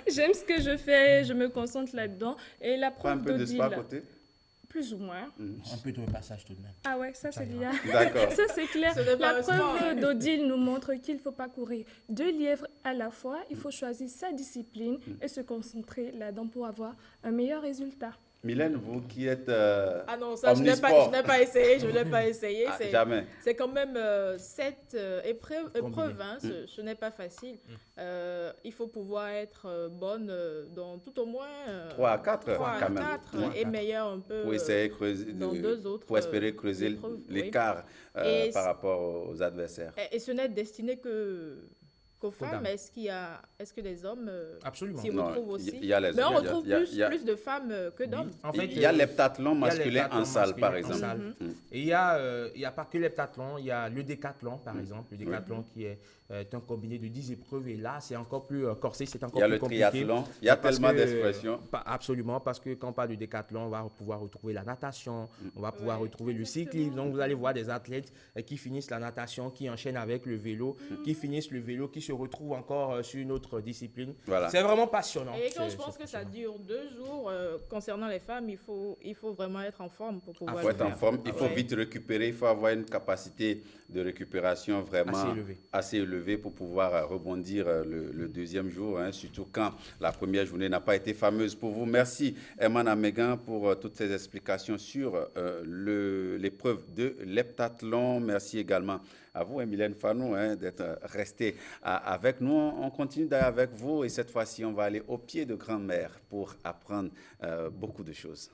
J'aime ce que je fais, je me concentre là-dedans. Et la Pas un preuve peu de d'Odile, spa à côté? plus ou moins. Un peu de repassage tout de même. Ah ouais, ça c'est bien. D'accord. Ça c'est clair. Ce n'est pas La un sport. preuve d'Odile nous montre qu'il ne faut pas courir 2 lièvres à la fois. Il faut choisir sa discipline et se concentrer là-dedans pour avoir un meilleur résultat. Mylène, vous qui êtes Ah non, ça, je n'ai omnisport. pas essayé, je ne l'ai pas essayé. Ah, jamais. C'est quand même 7 épreuves, hein, ce n'est pas facile. Il faut pouvoir être bonne dans tout au moins 3 à 4 3 quand à même. 4 Ouais. et meilleur un peu Pour essayer de creuser, dans 2 autres pour espérer creuser épreuves, oui. l'écart Et par rapport aux adversaires. Et ce n'est destiné que qu'aux femmes, est-ce que les hommes Absolument. s'y Non, retrouvent aussi? il y a les Mais on hommes. retrouve Il y a- plus de femmes que d'hommes. En fait, Il y a l'heptathlon il y a masculin en l'heptathlon salle, par masculin en exemple. salle. Mm. Et il y a pas que l'heptathlon, il y a le décathlon, par exemple. Le décathlon qui est un combiné de 10 épreuves. Et là, c'est encore plus corsé, c'est Il encore y a plus le compliqué. triathlon. Il y a Parce tellement que, d'expressions. Absolument, parce que quand on parle de décathlon, on va pouvoir retrouver la natation, on va pouvoir Ouais, retrouver le exactement. cyclisme. Donc, vous allez voir des athlètes qui finissent la natation, qui enchaînent avec le vélo, qui finissent le vélo, qui se retrouvent encore sur une autre discipline. Voilà. C'est vraiment passionnant. Et quand C'est- je pense c'est que ça passionnant. dure 2 jours, concernant les femmes, il faut vraiment être en forme pour pouvoir Il faut le être en faire. forme, il faut Ouais. vite récupérer, il faut avoir une capacité de récupération vraiment Assez élevée. assez élevée pour pouvoir rebondir le deuxième jour, hein, surtout quand la première journée n'a pas été fameuse pour vous. Merci Herman Amegan pour toutes ces explications sur l'épreuve de l'heptathlon. Merci également à vous, Mylène Fanou, hein, d'être resté avec nous. On continue d'aller avec vous et cette fois-ci, on va aller au pied de grand-mère pour apprendre beaucoup de choses.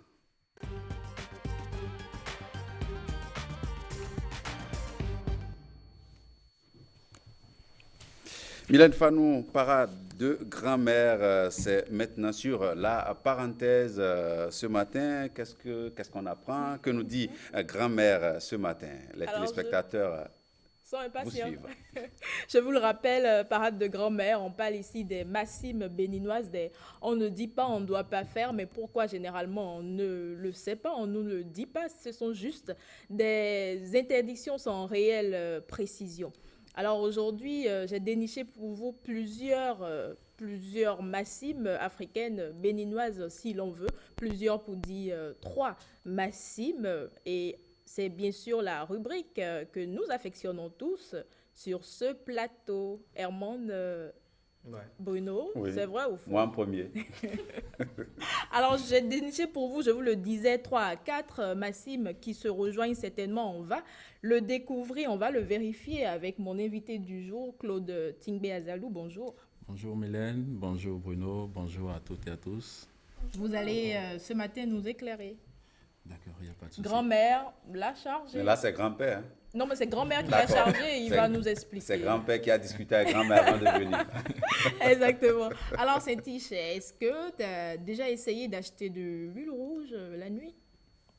Mylène Fanou, parade de grand-mère, c'est maintenant sur la parenthèse ce matin. Qu'est-ce qu'on apprend? Que nous dit grand-mère ce matin? Les Alors, téléspectateurs Sans vous impatience. suivent. Je vous le rappelle, parade de grand-mère, on parle ici des maximes béninoises, on ne dit pas, on ne doit pas faire, mais pourquoi généralement on ne le sait pas, on ne le dit pas, ce sont juste des interdictions sans réelle précision. Alors aujourd'hui, j'ai déniché pour vous plusieurs maximes africaines, béninoises si l'on veut, plusieurs pour dire 3 maximes, et c'est bien sûr la rubrique que nous affectionnons tous sur ce plateau. Herman, Ouais. Bruno, Oui. c'est vrai ou faux? Moi en premier. Alors, j'ai déniché pour vous, je vous le disais, 3 à 4 maximes qui se rejoignent certainement. On va le découvrir, on va le vérifier avec mon invité du jour, Claude Tingbe Azalou. Bonjour. Bonjour Mylène, bonjour Bruno, bonjour à toutes et à tous. Vous allez ce matin nous éclairer. D'accord, il n'y a pas de souci. Grand-mère l'a chargé. Mais là, c'est grand-père. Hein. Non, mais c'est grand-mère qui l'a D'accord. chargé et il C'est- va nous expliquer. C'est grand-père qui a discuté avec grand-mère avant de venir. Exactement. Alors, Saint-Tiche, est-ce que tu as déjà essayé d'acheter de l'huile rouge la nuit?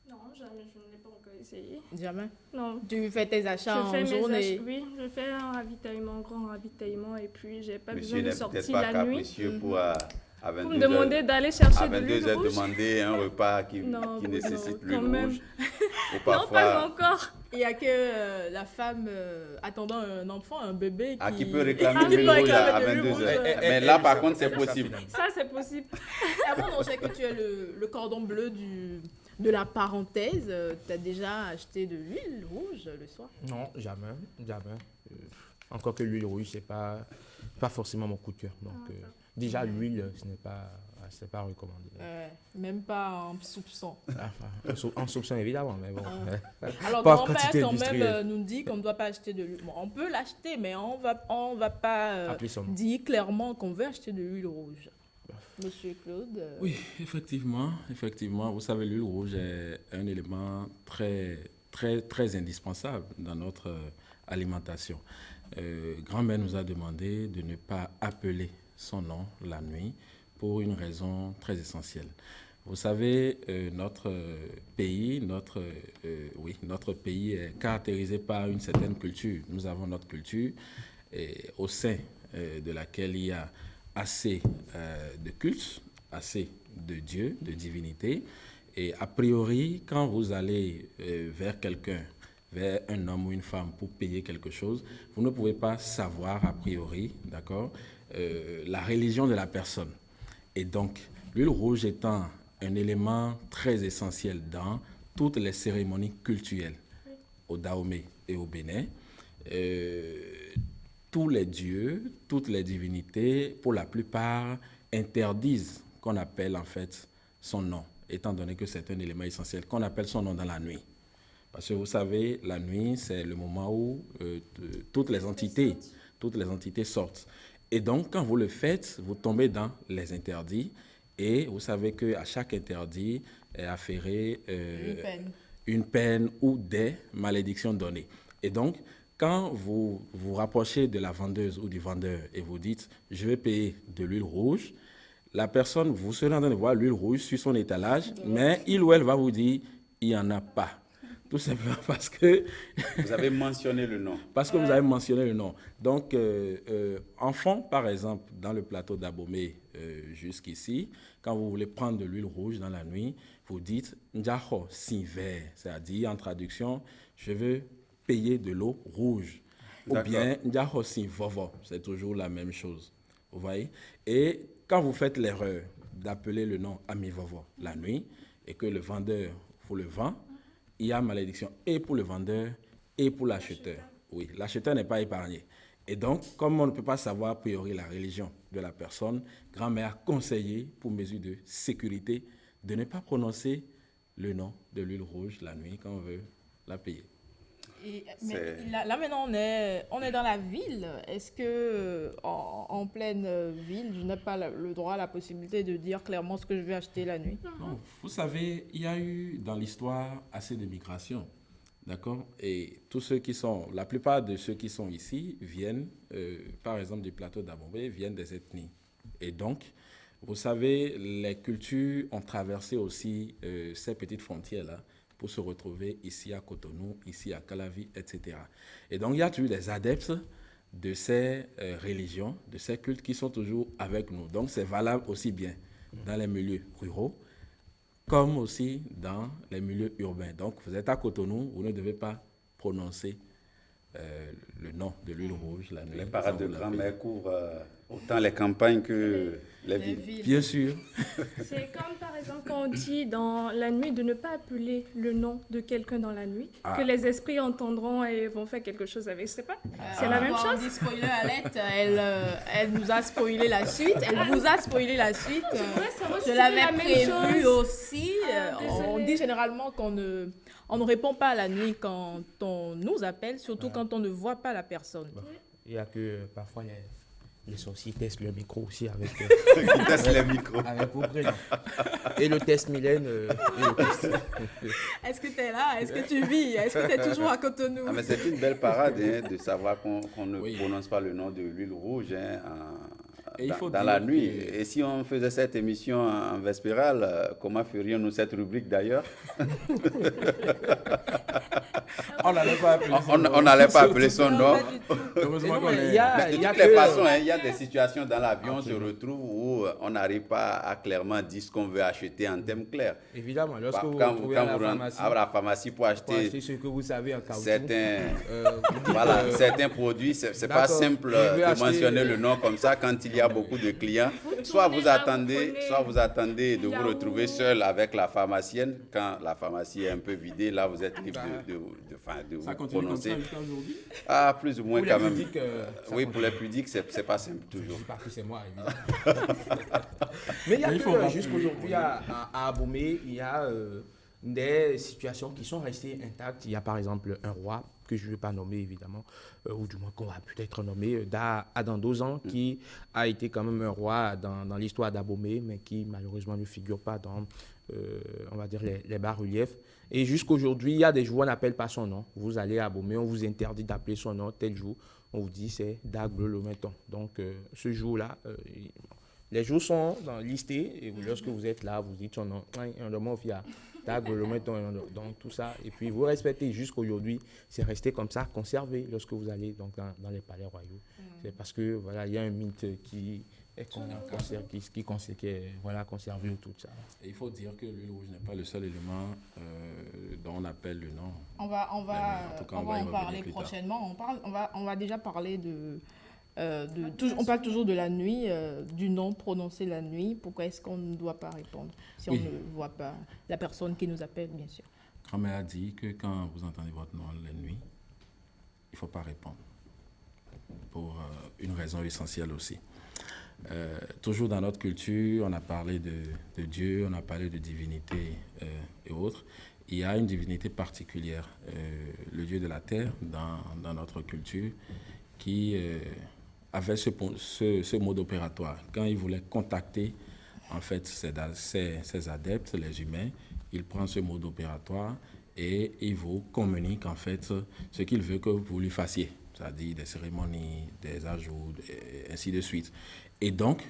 Non, jamais, je ne l'ai pas encore essayé. Jamais. Non. Tu fais tes achats Je fais en mes journée? achats, oui, je fais un ravitaillement, un grand ravitaillement, et puis j'ai pas Monsieur besoin de n'est peut-être sortir pas la nuit capricieux pour à pour 22 me demander heures, d'aller chercher à de 22 l'huile heures rouge. demander un repas qui Non, nécessite non, l'huile quand même. rouge. Ou Non, parfois, pas encore. Il n'y a que la femme attendant un enfant, un bébé qui peut réclamer qui l'huile peut rouge à réclamer de 22 l'huile heures. rouge. Mais là, par contre, c'est possible. Ça, c'est possible. Avant, on sait que tu es le cordon bleu de la parenthèse. Tu as déjà acheté de l'huile rouge le soir? Non, jamais. Encore que l'huile rouge, c'est pas forcément mon coup de cœur. Donc, déjà, l'huile, c'est pas recommandé. Même pas en soupçon. En soupçon, évidemment, mais bon. Alors, Pas en grand-mère, quantité quand même, industrielle. nous dit qu'on ne doit pas acheter de l'huile. Bon, on peut l'acheter, mais on va pas Appeler son nom. dire clairement qu'on veut acheter de l'huile rouge. Monsieur Claude. Oui, effectivement. Vous savez, l'huile rouge est un élément très, très, très indispensable dans notre alimentation. Grand-mère nous a demandé de ne pas appeler son nom la nuit pour une raison très essentielle. Vous savez, notre pays est caractérisé par une certaine culture. Nous avons notre culture au sein de laquelle il y a assez de culte, assez de Dieu, de divinité. Et a priori, quand vous allez vers quelqu'un, vers un homme ou une femme pour payer quelque chose, vous ne pouvez pas savoir a priori, d'accord, la religion de la personne. Et donc, l'huile rouge étant un élément très essentiel dans toutes les cérémonies cultuelles, au Dahomey et au Bénin, tous les dieux, toutes les divinités, pour la plupart, interdisent qu'on appelle en fait son nom, étant donné que c'est un élément essentiel, qu'on appelle son nom dans la nuit. Parce que vous savez, la nuit, c'est le moment où toutes les entités sortent. Et donc, quand vous le faites, vous tombez dans les interdits. Et vous savez qu'à chaque interdit est afféré une peine ou des malédictions données. Et donc, quand vous vous rapprochez de la vendeuse ou du vendeur et vous dites « je vais payer de l'huile rouge », la personne, vous serez en train de voir l'huile rouge sur son étalage, mais il ou elle va vous dire « il n'y en a pas ». Tout simplement parce que... Vous avez mentionné le nom. Parce que vous avez mentionné le nom. Donc, en fond, par exemple, dans le plateau d'Abomey, jusqu'ici, quand vous voulez prendre de l'huile rouge dans la nuit, vous dites « Njaho Sinver », c'est-à-dire, en traduction, je veux payer de l'eau rouge. Ou bien « Njaho Sinvovo », c'est toujours la même chose. Vous voyez? Et quand vous faites l'erreur d'appeler le nom Amivovo la nuit, et que le vendeur vous le vend, il y a malédiction et pour le vendeur et pour l'acheteur. Oui, l'acheteur n'est pas épargné. Et donc, comme on ne peut pas savoir a priori la religion de la personne, grand-mère a conseillé, pour mesure de sécurité, de ne pas prononcer le nom de l'huile rouge la nuit quand on veut la payer. Mais là maintenant, on est dans la ville. Est-ce que en pleine ville, je n'ai pas le droit, la possibilité de dire clairement ce que je vais acheter la nuit? Non, vous savez, il y a eu dans l'histoire assez de migrations, d'accord? Et tous ceux qui sont, la plupart de ceux qui sont ici viennent, par exemple, du plateau d'Abomey, viennent des ethnies. Et donc, vous savez, les cultures ont traversé aussi ces petites frontières-là pour se retrouver ici à Cotonou, ici à Calavi, etc. Et donc, il y a toujours des adeptes de ces religions, de ces cultes qui sont toujours avec nous. Donc, c'est valable aussi bien dans les milieux ruraux comme aussi dans les milieux urbains. Donc, vous êtes à Cotonou, vous ne devez pas prononcer le nom de l'huile rouge la nuit. Les parades de grand-mère couvrent autant les campagnes que les villes. Bien sûr. C'est comme par exemple quand on dit dans la nuit de ne pas appeler le nom de quelqu'un dans la nuit, que les esprits entendront et vont faire quelque chose avec. Je sais pas. C'est la même chose. On dit spoiler alert, elle nous a spoilé la suite. Elle vous a spoilé la suite. Je l'avais prévu aussi. On dit généralement qu'on ne répond pas à la nuit quand on nous appelle, surtout quand on ne voit pas la personne. Il y a que parfois les sorciers testent le micro aussi avec... Qui testent les micros. Avec vos prénoms. Et le test Mylène. Est-ce que tu es là? Est-ce que tu vis? Est-ce que tu es toujours à Cotonou? Mais c'est une belle parade de savoir qu'on ne prononce pas le nom de l'huile rouge dans la nuit. Et si on faisait cette émission en vespérale, comment ferions-nous cette rubrique d'ailleurs? On n'allait pas appeler son nom. On n'allait pas appeler son nom. Heureusement qu'on est... De toutes les façons, il y a des situations dans l'avion, on se retrouve où on n'arrive pas à clairement dire ce qu'on veut acheter en termes clairs. Évidemment, lorsque vous rentrez à la pharmacie pour acheter ce que vous savez en caoutchouc, certains produits, c'est pas simple de mentionner le nom comme ça quand il y a beaucoup de clients. Soit vous attendez de vous retrouver seul avec la pharmacienne. Quand la pharmacie est un peu vidée, là vous êtes libre de vous prononcer. Ah, plus ou moins quand même. Oui, pour les pudiques, c'est pas simple toujours. Je ne dis pas que c'est moi, évidemment. Mais il y a jusqu'aujourd'hui à Abomey, il y a des situations qui sont restées intactes. Il y a par exemple un roi que je ne vais pas nommer évidemment, ou du moins qu'on va peut-être nommer, Adandozan, qui a été quand même un roi dans l'histoire d'Abomey, mais qui malheureusement ne figure pas dans, on va dire, les bas-reliefs. Et jusqu'aujourd'hui, il y a des jours où on n'appelle pas son nom. Vous allez à Abomey, on vous interdit d'appeler son nom tel jour. On vous dit c'est Dagble Lometon. Donc ce jour-là, les jours sont listés et lorsque vous êtes là, vous dites son nom. Dagble Lometon. Donc tout ça. Et puis vous respectez jusqu'aujourd'hui. C'est resté comme ça, conservé lorsque vous allez donc, dans les palais royaux. C'est parce que voilà, il y a un mythe qui est conservé tout ça. Et il faut dire que l'huile rouge n'est pas le seul élément dont on appelle le nom. On va en parler prochainement. On va déjà parler on parle toujours de la nuit, du nom prononcé la nuit. Pourquoi est-ce qu'on ne doit pas répondre si on ne voit pas la personne qui nous appelle, bien sûr. Grand-mère a dit que quand vous entendez votre nom la nuit, il ne faut pas répondre. Pour une raison essentielle aussi. Toujours dans notre culture, on a parlé de Dieu, on a parlé de divinité et autres. Il y a une divinité particulière, le Dieu de la terre, dans notre culture, qui avait ce mode opératoire. Quand il voulait contacter en fait ses adeptes, les humains, il prend ce mode opératoire et il vous communique en fait ce qu'il veut que vous lui fassiez, c'est-à-dire des cérémonies, des ajouts, et ainsi de suite. Et donc,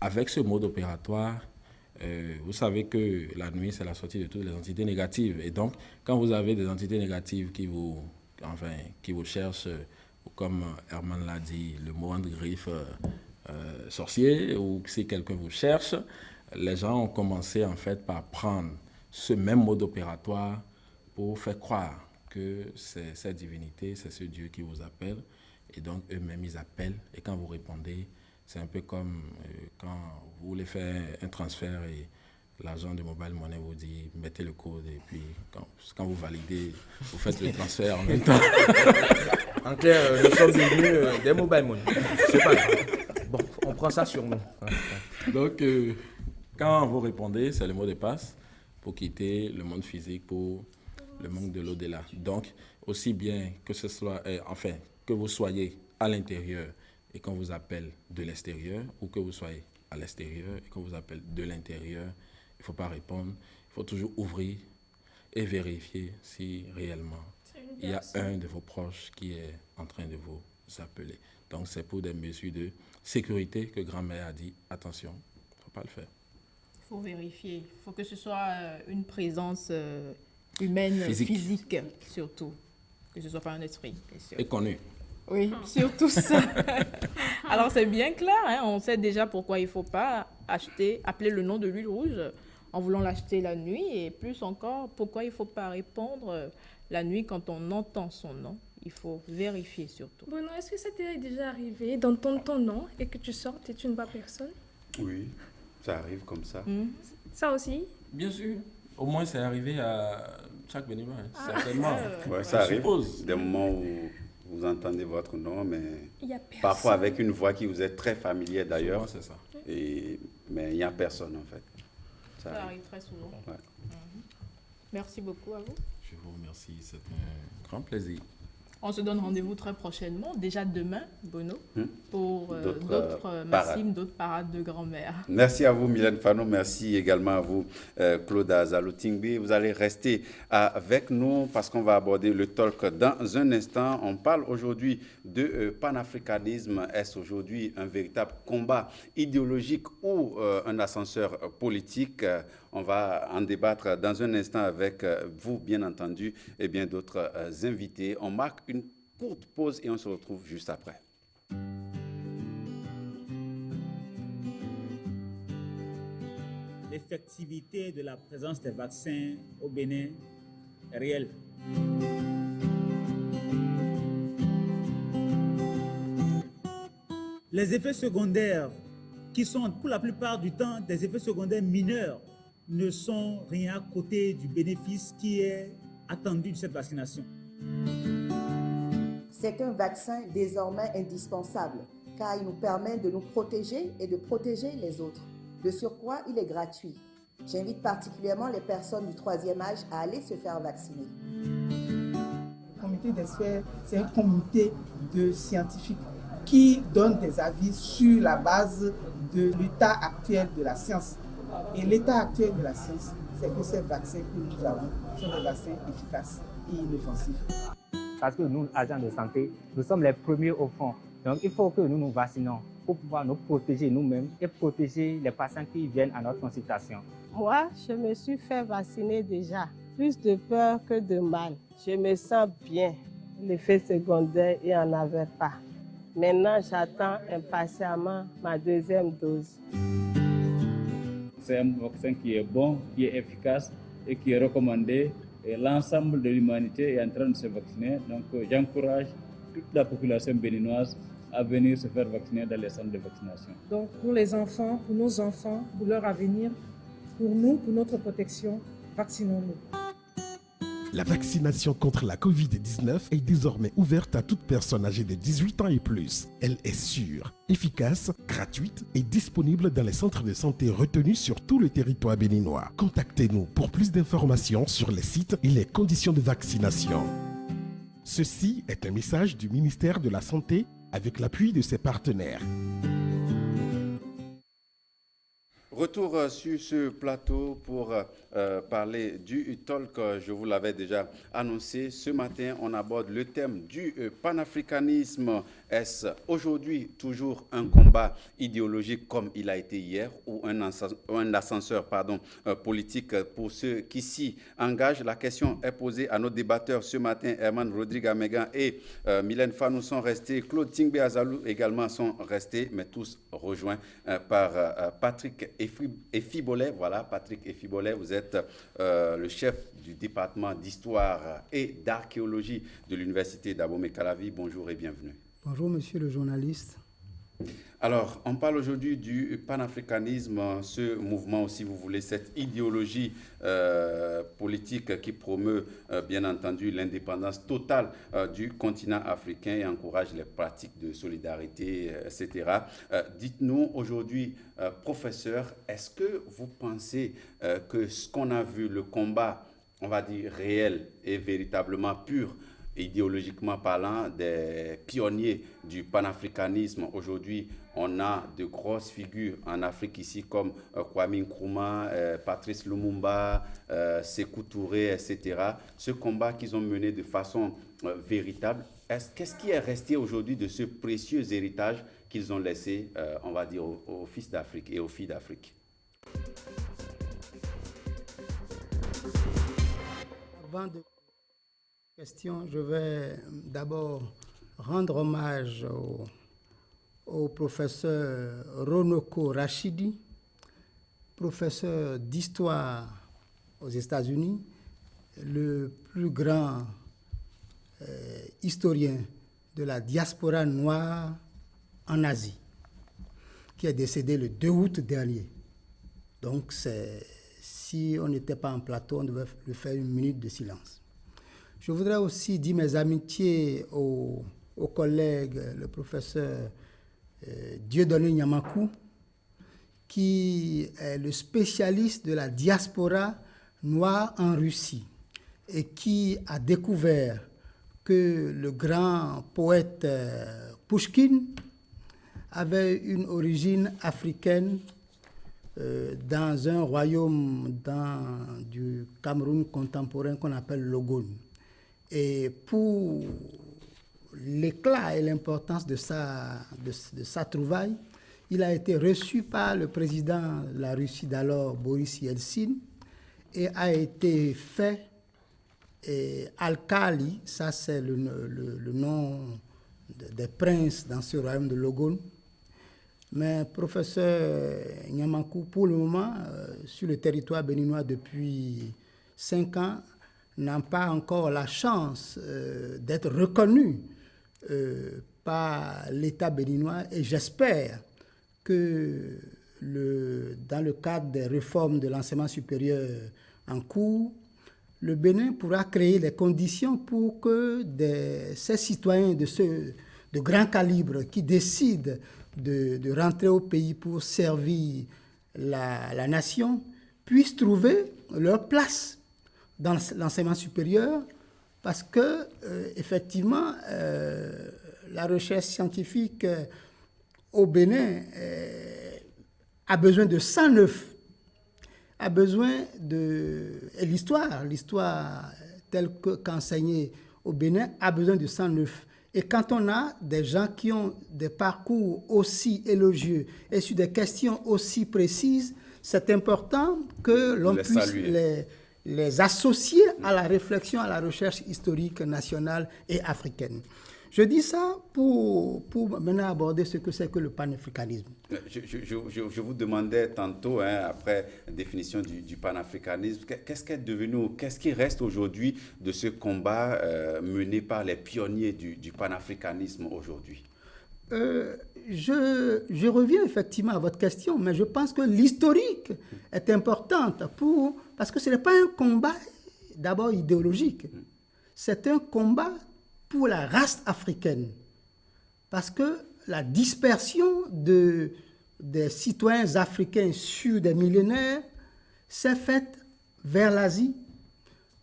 avec ce mode opératoire, vous savez que la nuit, c'est la sortie de toutes les entités négatives. Et donc, quand vous avez des entités négatives qui vous cherchent, comme Herman l'a dit, le mot de griffe sorcier, ou si quelqu'un vous cherche, les gens ont commencé en fait par prendre ce même mode opératoire pour faire croire que c'est cette divinité, c'est ce Dieu qui vous appelle. Et donc, eux-mêmes, ils appellent. Et quand vous répondez, c'est un peu comme quand vous voulez faire un transfert et l'agent de Mobile Money vous dit mettez le code et puis quand vous validez, vous faites le transfert en même temps. En clair, nous sommes devenus des Mobile Money. C'est pas grave. Bon, on prend ça sur nous. Donc, quand vous répondez, c'est le mot de passe pour quitter le monde physique pour le monde de l'au-delà. Donc, aussi bien que ce soit, que vous soyez à l'intérieur et qu'on vous appelle de l'extérieur, ou que vous soyez à l'extérieur et qu'on vous appelle de l'intérieur, il ne faut pas répondre. Il faut toujours ouvrir et vérifier si réellement il y a un de vos proches qui est en train de vous appeler. Donc, c'est pour des mesures de sécurité que grand-mère a dit, attention, il ne faut pas le faire. Il faut vérifier. Il faut que ce soit une présence humaine, physique surtout. Que ce ne soit pas un esprit. Et connu. Oui, surtout ça. Alors, c'est bien clair, hein? On sait déjà pourquoi il ne faut pas appeler le nom de l'huile rouge en voulant l'acheter la nuit, et plus encore, pourquoi il ne faut pas répondre la nuit quand on entend son nom. Il faut vérifier surtout. Bruno, est-ce que ça t'est déjà arrivé d'entendre ton nom et que tu sortes et tu ne vois personne? Oui, ça arrive comme ça. Ça aussi? Bien sûr. Au moins, c'est arrivé à chaque bénévole. Certainement. Ouais, ça arrive. Des moments où vous entendez votre nom, mais parfois avec une voix qui vous est très familière d'ailleurs. C'est ça. Mais il n'y a personne en fait. Ça arrive très souvent. Ouais. Merci beaucoup à vous. Je vous remercie, c'est un grand plaisir. On se donne rendez-vous très prochainement, déjà demain, Bono, pour d'autres maximes, d'autres parades de grand-mère. Merci à vous, Mylène Fano. Merci également à vous, Claude Azalo-Tingbi. Vous allez rester avec nous parce qu'on va aborder le talk dans un instant. On parle aujourd'hui de panafricanisme. Est-ce aujourd'hui un véritable combat idéologique ou un ascenseur politique? On va en débattre dans un instant avec vous, bien entendu, et bien d'autres invités. On marque une courte pause et on se retrouve juste après. L'effectivité de la présence des vaccins au Bénin est réelle. Les effets secondaires, qui sont pour la plupart du temps des effets secondaires mineurs, ne sont rien à côté du bénéfice qui est attendu de cette vaccination. C'est un vaccin désormais indispensable car il nous permet de nous protéger et de protéger les autres. De surcroît, il est gratuit. J'invite particulièrement les personnes du 3e âge à aller se faire vacciner. Le comité d'experts, c'est un comité de scientifiques qui donne des avis sur la base de l'état actuel de la science. Et l'état actuel de la science, c'est que ces vaccins que nous avons sont des vaccins efficaces et inoffensifs. Parce que nous, agents de santé, nous sommes les premiers au fond. Donc il faut que nous nous vaccinons pour pouvoir nous protéger nous-mêmes et protéger les patients qui viennent à notre consultation. Moi, je me suis fait vacciner déjà. Plus de peur que de mal. Je me sens bien. L'effet secondaire, il n'y en avait pas. Maintenant, j'attends impatiemment ma 2e dose. C'est un vaccin qui est bon, qui est efficace et qui est recommandé. Et l'ensemble de l'humanité est en train de se vacciner. Donc j'encourage toute la population béninoise à venir se faire vacciner dans les centres de vaccination. Donc pour les enfants, pour nos enfants, pour leur avenir, pour nous, pour notre protection, vaccinons-nous. La vaccination contre la Covid-19 est désormais ouverte à toute personne âgée de 18 ans et plus. Elle est sûre, efficace, gratuite et disponible dans les centres de santé retenus sur tout le territoire béninois. Contactez-nous pour plus d'informations sur les sites et les conditions de vaccination. Ceci est un message du ministère de la Santé avec l'appui de ses partenaires. Retour sur ce plateau pour parler du talk. Je vous l'avais déjà annoncé. Ce matin, on aborde le thème du panafricanisme. Est-ce aujourd'hui toujours un combat idéologique comme il a été hier ou un ascenseur politique pour ceux qui s'y engagent? La question est posée à nos débatteurs ce matin. Herman Rodrigue Amegan et Mylène Fanou sont restés. Claude Tingbe Azalou également sont restés, mais tous rejoints par Patrick Efibolet. Voilà, Patrick Efibolet, vous êtes le chef du département d'histoire et d'archéologie de l'université d'Abomey-Calavi. Bonjour et bienvenue. Bonjour, monsieur le journaliste. Alors, on parle aujourd'hui du panafricanisme, ce mouvement, si vous voulez, cette idéologie politique qui promeut, bien entendu, l'indépendance totale du continent africain et encourage les pratiques de solidarité, etc. Dites-nous aujourd'hui, professeur, est-ce que vous pensez que ce qu'on a vu, le combat, on va dire, réel et véritablement pur, idéologiquement parlant, des pionniers du panafricanisme. Aujourd'hui, on a de grosses figures en Afrique ici comme Kwame Nkrumah, Patrice Lumumba, Sékou Touré, etc. Ce combat qu'ils ont mené de façon véritable, qu'est-ce qui est resté aujourd'hui de ce précieux héritage qu'ils ont laissé, on va dire, aux fils d'Afrique et aux filles d'Afrique? Avant de question, je vais d'abord rendre hommage au professeur Ronoko Rachidi, professeur d'histoire aux États-Unis, le plus grand historien de la diaspora noire en Asie, qui est décédé le 2 août dernier. Donc, si on n'était pas en plateau, on devait lui faire une minute de silence. Je voudrais aussi dire mes amitiés aux collègues, le professeur Dieudonné Nyamakou, qui est le spécialiste de la diaspora noire en Russie et qui a découvert que le grand poète Pouchkine avait une origine africaine dans un royaume du Cameroun contemporain qu'on appelle l'Ogon. Et pour l'éclat et l'importance de sa trouvaille, il a été reçu par le président de la Russie d'alors, Boris Yeltsin, et a été fait Alkali, ça c'est le nom des princes dans ce royaume de l'Ogon. Mais professeur Nyamakou, pour le moment, sur le territoire béninois depuis 5 ans, n'a pas encore la chance d'être reconnu par l'État béninois, et j'espère que dans le cadre des réformes de l'enseignement supérieur en cours, le Bénin pourra créer les conditions pour que ces citoyens de grand calibre qui décident de rentrer au pays pour servir la nation puissent trouver leur place dans l'enseignement supérieur, parce que effectivement la recherche scientifique au Bénin a besoin de sang neuf, a besoin et l'histoire telle qu'enseignée au Bénin a besoin de sang neuf. Et quand on a des gens qui ont des parcours aussi élogieux et sur des questions aussi précises, c'est important que l'on puisse les associer à la réflexion, à la recherche historique nationale et africaine. Je dis ça pour maintenant aborder ce que c'est que le panafricanisme. Je vous demandais tantôt, après la définition du panafricanisme, qu'est-ce qui est devenu, qu'est-ce qui reste aujourd'hui de ce combat mené par les pionniers du panafricanisme aujourd'hui? Je reviens effectivement à votre question, mais je pense que l'historique est importante parce que ce n'est pas un combat d'abord idéologique, c'est un combat pour la race africaine, parce que la dispersion des citoyens africains sur des millénaires s'est faite vers l'Asie,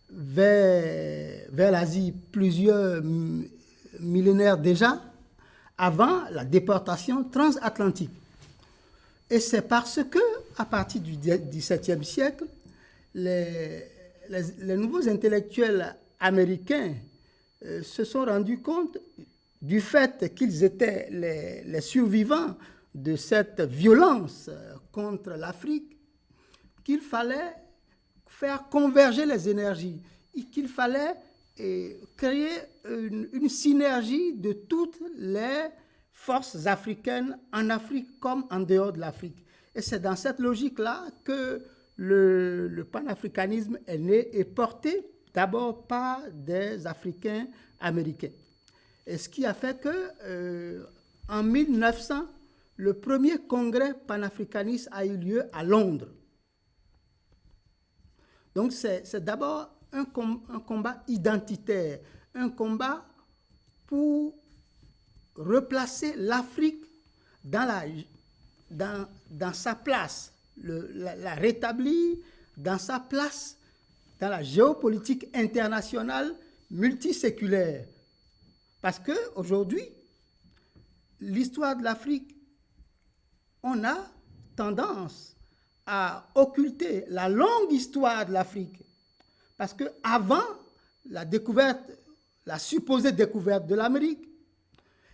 vers l'Asie plusieurs millénaires déjà, avant la déportation transatlantique. Et c'est parce que, à partir du XVIIe siècle, les nouveaux intellectuels américains se sont rendus compte du fait qu'ils étaient les survivants de cette violence contre l'Afrique, qu'il fallait faire converger les énergies et qu'il fallait créer une synergie de toutes les forces africaines en Afrique comme en dehors de l'Afrique. Et c'est dans cette logique-là que le panafricanisme est né et porté d'abord par des Africains américains. Et ce qui a fait que en 1900, le premier congrès panafricaniste a eu lieu à Londres. Donc c'est d'abord un combat identitaire, un combat pour replacer l'Afrique dans sa place, la rétablir dans sa place dans la géopolitique internationale multiséculaire. Parce qu'aujourd'hui, l'histoire de l'Afrique, on a tendance à occulter la longue histoire de l'Afrique. Parce qu'avant la supposée découverte de l'Amérique,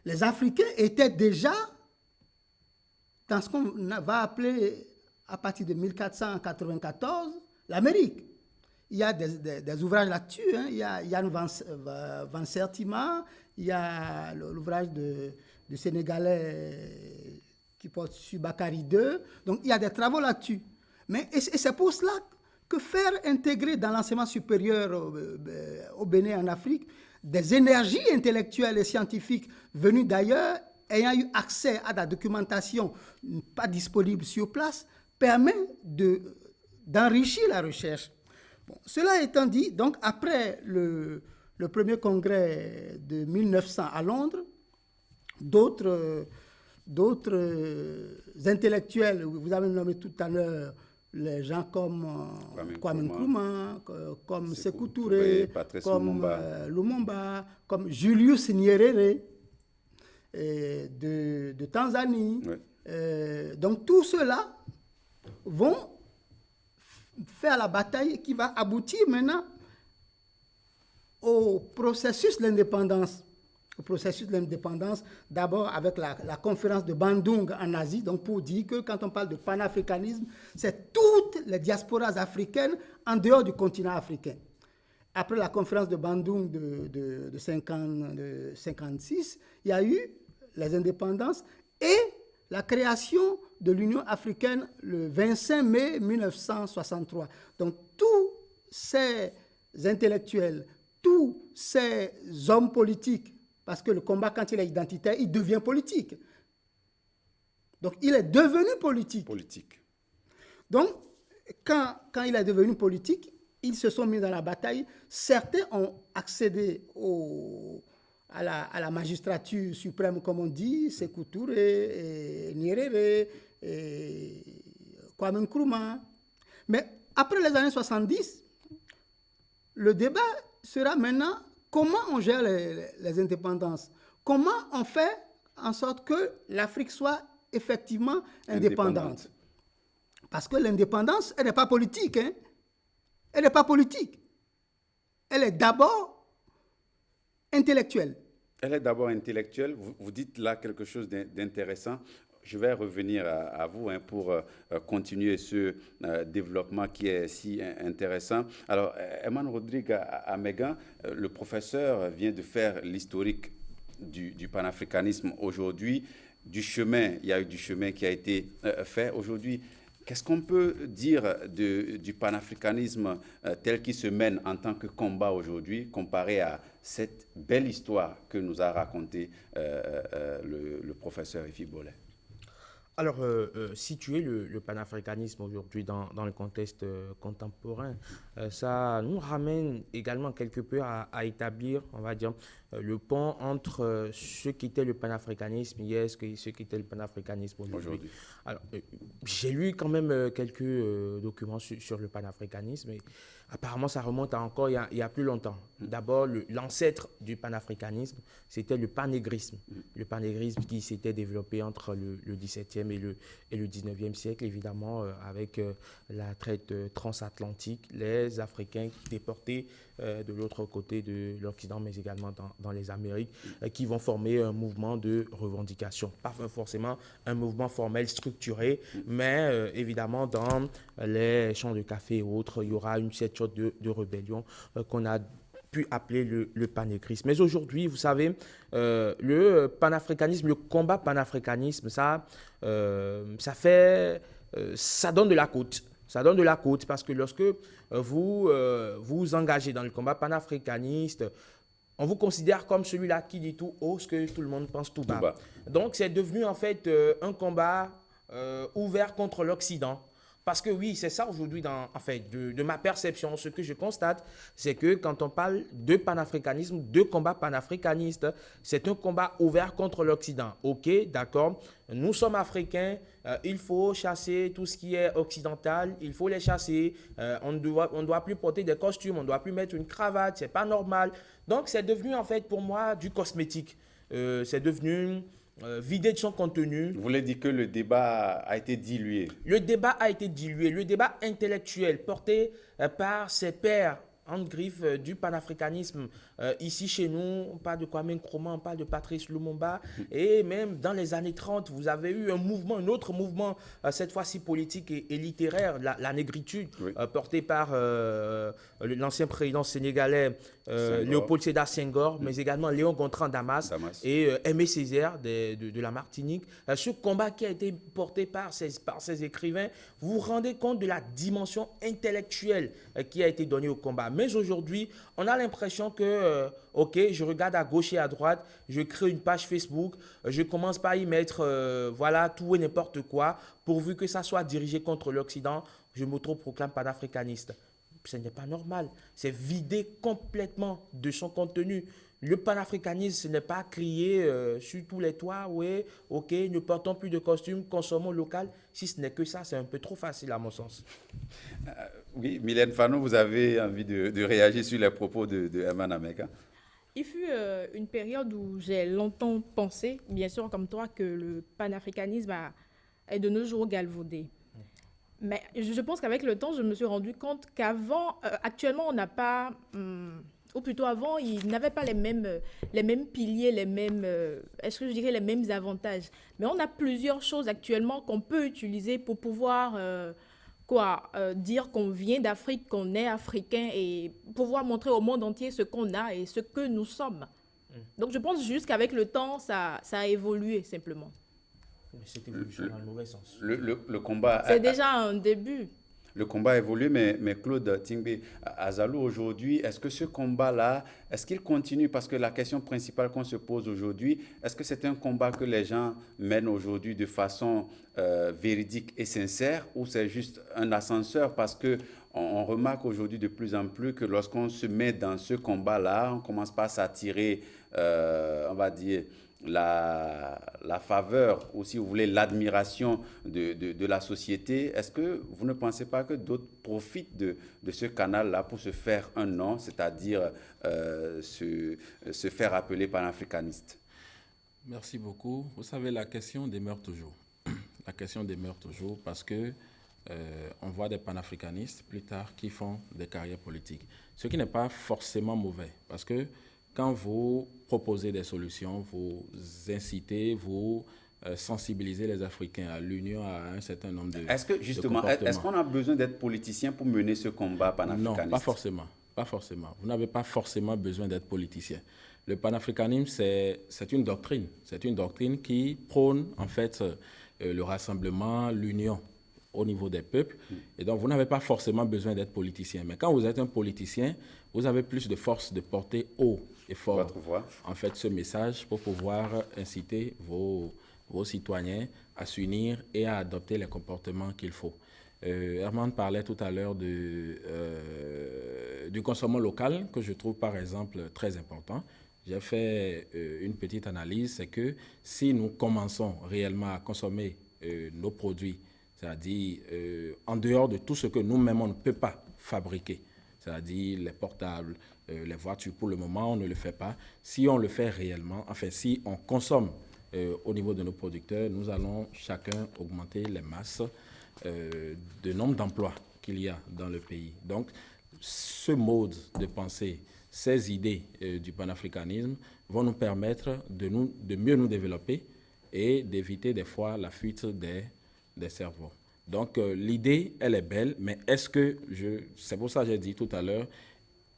les Africains étaient déjà dans ce qu'on va appeler, à partir de 1494, l'Amérique. Il y a des ouvrages là-dessus. Hein. Il y a Yann Van Sertima, il y a l'ouvrage du Sénégalais qui porte sur Bakary II. Donc, il y a des travaux là-dessus. Et c'est pour cela que faire intégrer dans l'enseignement supérieur au Bénin, en Afrique, des énergies intellectuelles et scientifiques venues d'ailleurs, ayant eu accès à la documentation pas disponible sur place, permet d'enrichir la recherche. Bon, cela étant dit, donc après le premier congrès de 1900 à Londres, d'autres intellectuels, vous avez nommé tout à l'heure les gens comme Kwame Nkrumah, comme Sékou Touré, comme Lumumba, comme Julius Nyerere de Tanzanie. Oui. Donc tout cela vont faire la bataille qui va aboutir maintenant au processus de l'indépendance. Au processus de l'indépendance, d'abord avec la conférence de Bandung en Asie, donc pour dire que quand on parle de panafricanisme, c'est toutes les diasporas africaines en dehors du continent africain. Après la conférence de Bandung de 1956, il y a eu les indépendances et la création de l'Union africaine le 25 mai 1963. Donc tous ces intellectuels, tous ces hommes politiques, parce que le combat, quand il est identitaire, il devient politique. Donc il est devenu politique. Donc quand il est devenu politique, ils se sont mis dans la bataille. Certains ont accédé à la magistrature suprême, comme on dit, Sékou Touré, Nyerere, Kwame Nkrumah. Mais après les années 70, le débat sera maintenant comment on gère les indépendances. Comment on fait en sorte que l'Afrique soit effectivement indépendante. Parce que l'indépendance, elle n'est pas politique. Hein? Elle n'est pas politique. Elle est d'abord intellectuelle. Elle est d'abord intellectuelle. Vous dites là quelque chose d'intéressant. Je vais revenir à vous pour continuer ce développement qui est si intéressant. Alors, Eman Rodrigue Amegan, le professeur vient de faire l'historique du panafricanisme aujourd'hui. Il y a eu du chemin qui a été fait. Aujourd'hui, qu'est-ce qu'on peut dire du panafricanisme tel qu'il se mène en tant que combat aujourd'hui, comparé à cette belle histoire que nous a racontée le professeur Ifi Bollet? Alors, situer le panafricanisme aujourd'hui dans le contexte contemporain, ça nous ramène également quelque peu à établir, on va dire, le pont entre ce qu'était le panafricanisme hier et ce qu'était le panafricanisme aujourd'hui. Alors, j'ai lu quand même quelques documents sur le panafricanisme et apparemment ça remonte à encore il y a plus longtemps. D'abord, l'ancêtre du panafricanisme, c'était le panégrisme. Le panégrisme qui s'était développé entre le XVIIe et le XIXe siècle, évidemment, avec la traite transatlantique, les Africains déportés de l'autre côté de l'Occident, mais également dans les Amériques, qui vont former un mouvement de revendication. Pas forcément un mouvement formel structuré, mais évidemment, dans les champs de café et autres, il y aura cette sorte de rébellion qu'on a pu appeler le panégrisme. Mais aujourd'hui, vous savez, le panafricanisme, le combat panafricanisme, ça donne de la côte. Ça donne de la côte parce que lorsque vous vous engagez dans le combat panafricaniste, on vous considère comme celui-là qui dit tout haut ce que tout le monde pense tout bas. Donc, c'est devenu en fait un combat ouvert contre l'Occident. Parce que oui, c'est ça aujourd'hui, de ma perception. Ce que je constate, c'est que quand on parle de panafricanisme, de combat panafricaniste, c'est un combat ouvert contre l'Occident. Ok, d'accord, nous sommes africains, il faut chasser tout ce qui est occidental, il faut les chasser, on ne doit plus porter des costumes, on ne doit plus mettre une cravate, c'est pas normal. Donc c'est devenu en fait pour moi du cosmétique. C'est devenu vidé de son contenu. Vous voulez dire que le débat a été dilué? Le débat a été dilué. Le débat intellectuel porté par ses pairs en griffe du panafricanisme. Ici, chez nous, on parle de Kwame Nkrumah, on parle de Patrice Lumumba. Et même dans les années 30, vous avez eu un autre mouvement, cette fois-ci politique et littéraire, la négritude, porté par l'ancien président sénégalais Léopold Sédar Senghor, mais également Léon Gontran Damas et Aimé Césaire de la Martinique. Ce combat qui a été porté par ces écrivains, vous vous rendez compte de la dimension intellectuelle qui a été donnée au combat. Mais aujourd'hui, on a l'impression que, ok, je regarde à gauche et à droite, je crée une page Facebook, je commence par y mettre, voilà, tout et n'importe quoi, pourvu que ça soit dirigé contre l'Occident, je m'auto-proclame panafricaniste. Ce n'est pas normal. C'est vidé complètement de son contenu. Le panafricanisme, ce n'est pas crier sur tous les toits, oui, ok, ne portons plus de costumes, consommons local. Si ce n'est que ça, c'est un peu trop facile à mon sens. Oui, Mylène Fanon, vous avez envie de réagir sur les propos de Herman Ameka? Il fut une période où j'ai longtemps pensé, bien sûr comme toi, que le panafricanisme est de nos jours galvaudé. Mais je pense qu'avec le temps, je me suis rendu compte qu'avant, actuellement, on n'a pas, ou plutôt avant, ils n'avaient pas les mêmes piliers, les mêmes avantages. Mais on a plusieurs choses actuellement qu'on peut utiliser pour pouvoir dire qu'on vient d'Afrique, qu'on est africain et pouvoir montrer au monde entier ce qu'on a et ce que nous sommes. Donc je pense juste qu'avec le temps, ça a évolué simplement. Mais c'est évolution dans le mauvais sens. Le combat... C'est déjà un début. Le combat a évolué, mais Claude Tingbe Azalou, aujourd'hui, est-ce que ce combat-là, est-ce qu'il continue? Parce que la question principale qu'on se pose aujourd'hui, est-ce que c'est un combat que les gens mènent aujourd'hui de façon véridique et sincère, ou c'est juste un ascenseur? Parce qu'on remarque aujourd'hui de plus en plus que lorsqu'on se met dans ce combat-là, on commence par s'attirer, on va dire, la faveur, ou si vous voulez, l'admiration de la société. Est-ce que vous ne pensez pas que d'autres profitent de ce canal-là pour se faire un nom, c'est-à-dire se faire appeler panafricaniste? Merci beaucoup. Vous savez, la question demeure toujours. La question demeure toujours parce que on voit des panafricanistes plus tard qui font des carrières politiques. Ce qui n'est pas forcément mauvais parce que quand vous proposez des solutions, vous incitez, vous sensibilisez les Africains à l'union, à un certain nombre de Est-ce que justement, est-ce qu'on a besoin d'être politicien pour mener ce combat panafricaniste? Non, pas forcément. Pas forcément. Vous n'avez pas forcément besoin d'être politicien. Le panafricanisme, c'est une doctrine. C'est une doctrine qui prône en fait le rassemblement, l'union au niveau des peuples. Et donc, vous n'avez pas forcément besoin d'être politicien. Mais quand vous êtes un politicien, vous avez plus de force de porter haut et fort en fait ce message pour pouvoir inciter vos citoyens à s'unir et à adopter les comportements qu'il faut. Herman parlait tout à l'heure du consommation local, que je trouve par exemple très important. j'ai fait une petite analyse, c'est que si nous commençons réellement à consommer nos produits, c'est-à-dire en dehors de tout ce que nous-mêmes on ne peut pas fabriquer, c'est-à-dire les portables, les voitures, pour le moment on ne le fait pas. Si on le fait réellement, enfin si on consomme au niveau de nos producteurs, nous allons chacun augmenter les masses de nombre d'emplois qu'il y a dans le pays. Donc ce mode de pensée, ces idées du panafricanisme vont nous permettre de mieux nous développer et d'éviter des fois la fuite des cerveaux. Donc l'idée, elle est belle, mais est-ce que, c'est pour ça que j'ai dit tout à l'heure,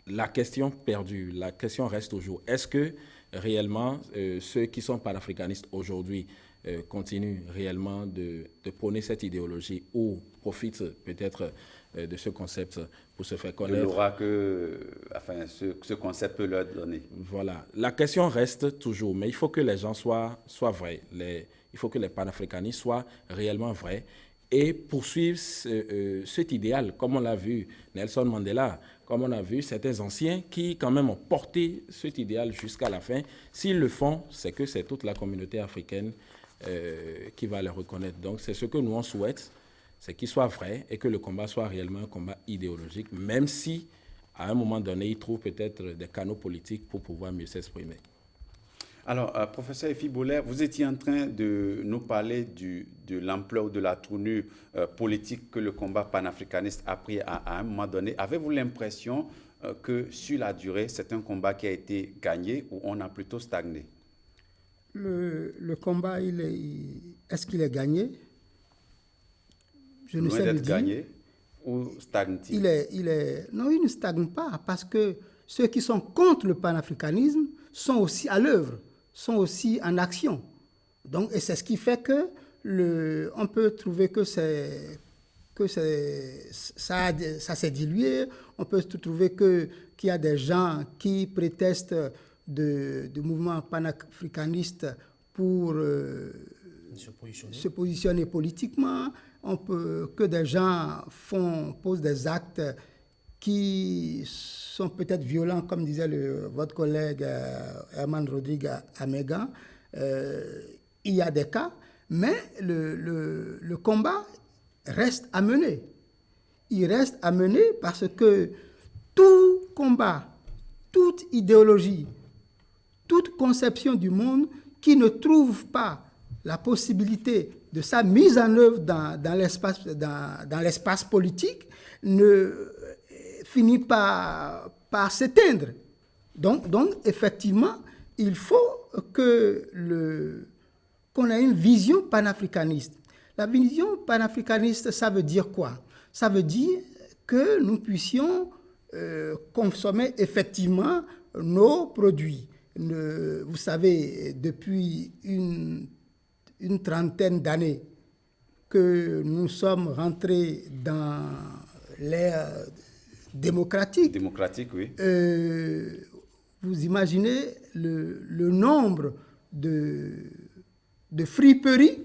la question perdue, la question reste toujours, est-ce que réellement ceux qui sont panafricanistes aujourd'hui continuent réellement de prôner cette idéologie ou profitent peut-être de ce concept pour se faire connaître. De l'aura que ce concept peut leur donner. Voilà. La question reste toujours, mais il faut que les gens soient vrais. Il faut que les panafricanistes soient réellement vrais et poursuivre cet idéal, comme on l'a vu Nelson Mandela, comme on a vu certains anciens qui quand même ont porté cet idéal jusqu'à la fin. S'ils le font, c'est que c'est toute la communauté africaine qui va les reconnaître. Donc c'est ce que nous on souhaite, c'est qu'il soit vrai et que le combat soit réellement un combat idéologique, même si à un moment donné, ils trouvent peut-être des canaux politiques pour pouvoir mieux s'exprimer. Alors, professeur Effie Boller, vous étiez en train de nous parler de l'ampleur de la tournure politique que le combat panafricaniste a pris à un moment donné. Avez-vous l'impression que sur la durée, c'est un combat qui a été gagné ou on a plutôt stagné? Le combat, est-ce qu'il est gagné? Je ne sais pas. D'être gagné ou stagne-t-il? Non, il ne stagne pas parce que ceux qui sont contre le panafricanisme sont aussi à l'œuvre, sont aussi en action. Donc, et c'est ce qui fait que on peut trouver que ça s'est dilué. On peut trouver qu'il y a des gens qui prétestent de mouvements panafricanistes pour se positionner politiquement. Que des gens posent des actes qui sont peut-être violents, comme disait votre collègue Herman Rodrigue Amega. Il y a des cas, mais le combat reste à mener. Il reste à mener parce que tout combat, toute idéologie, toute conception du monde qui ne trouve pas la possibilité de sa mise en œuvre dans l'espace politique ne finit par s'éteindre. Donc, effectivement, il faut qu'on ait une vision panafricaniste. La vision panafricaniste, ça veut dire quoi? Ça veut dire que nous puissions consommer effectivement nos produits. Vous savez, depuis une trentaine d'années que nous sommes rentrés dans l'ère démocratique. Démocratique, oui. Vous imaginez le nombre de friperies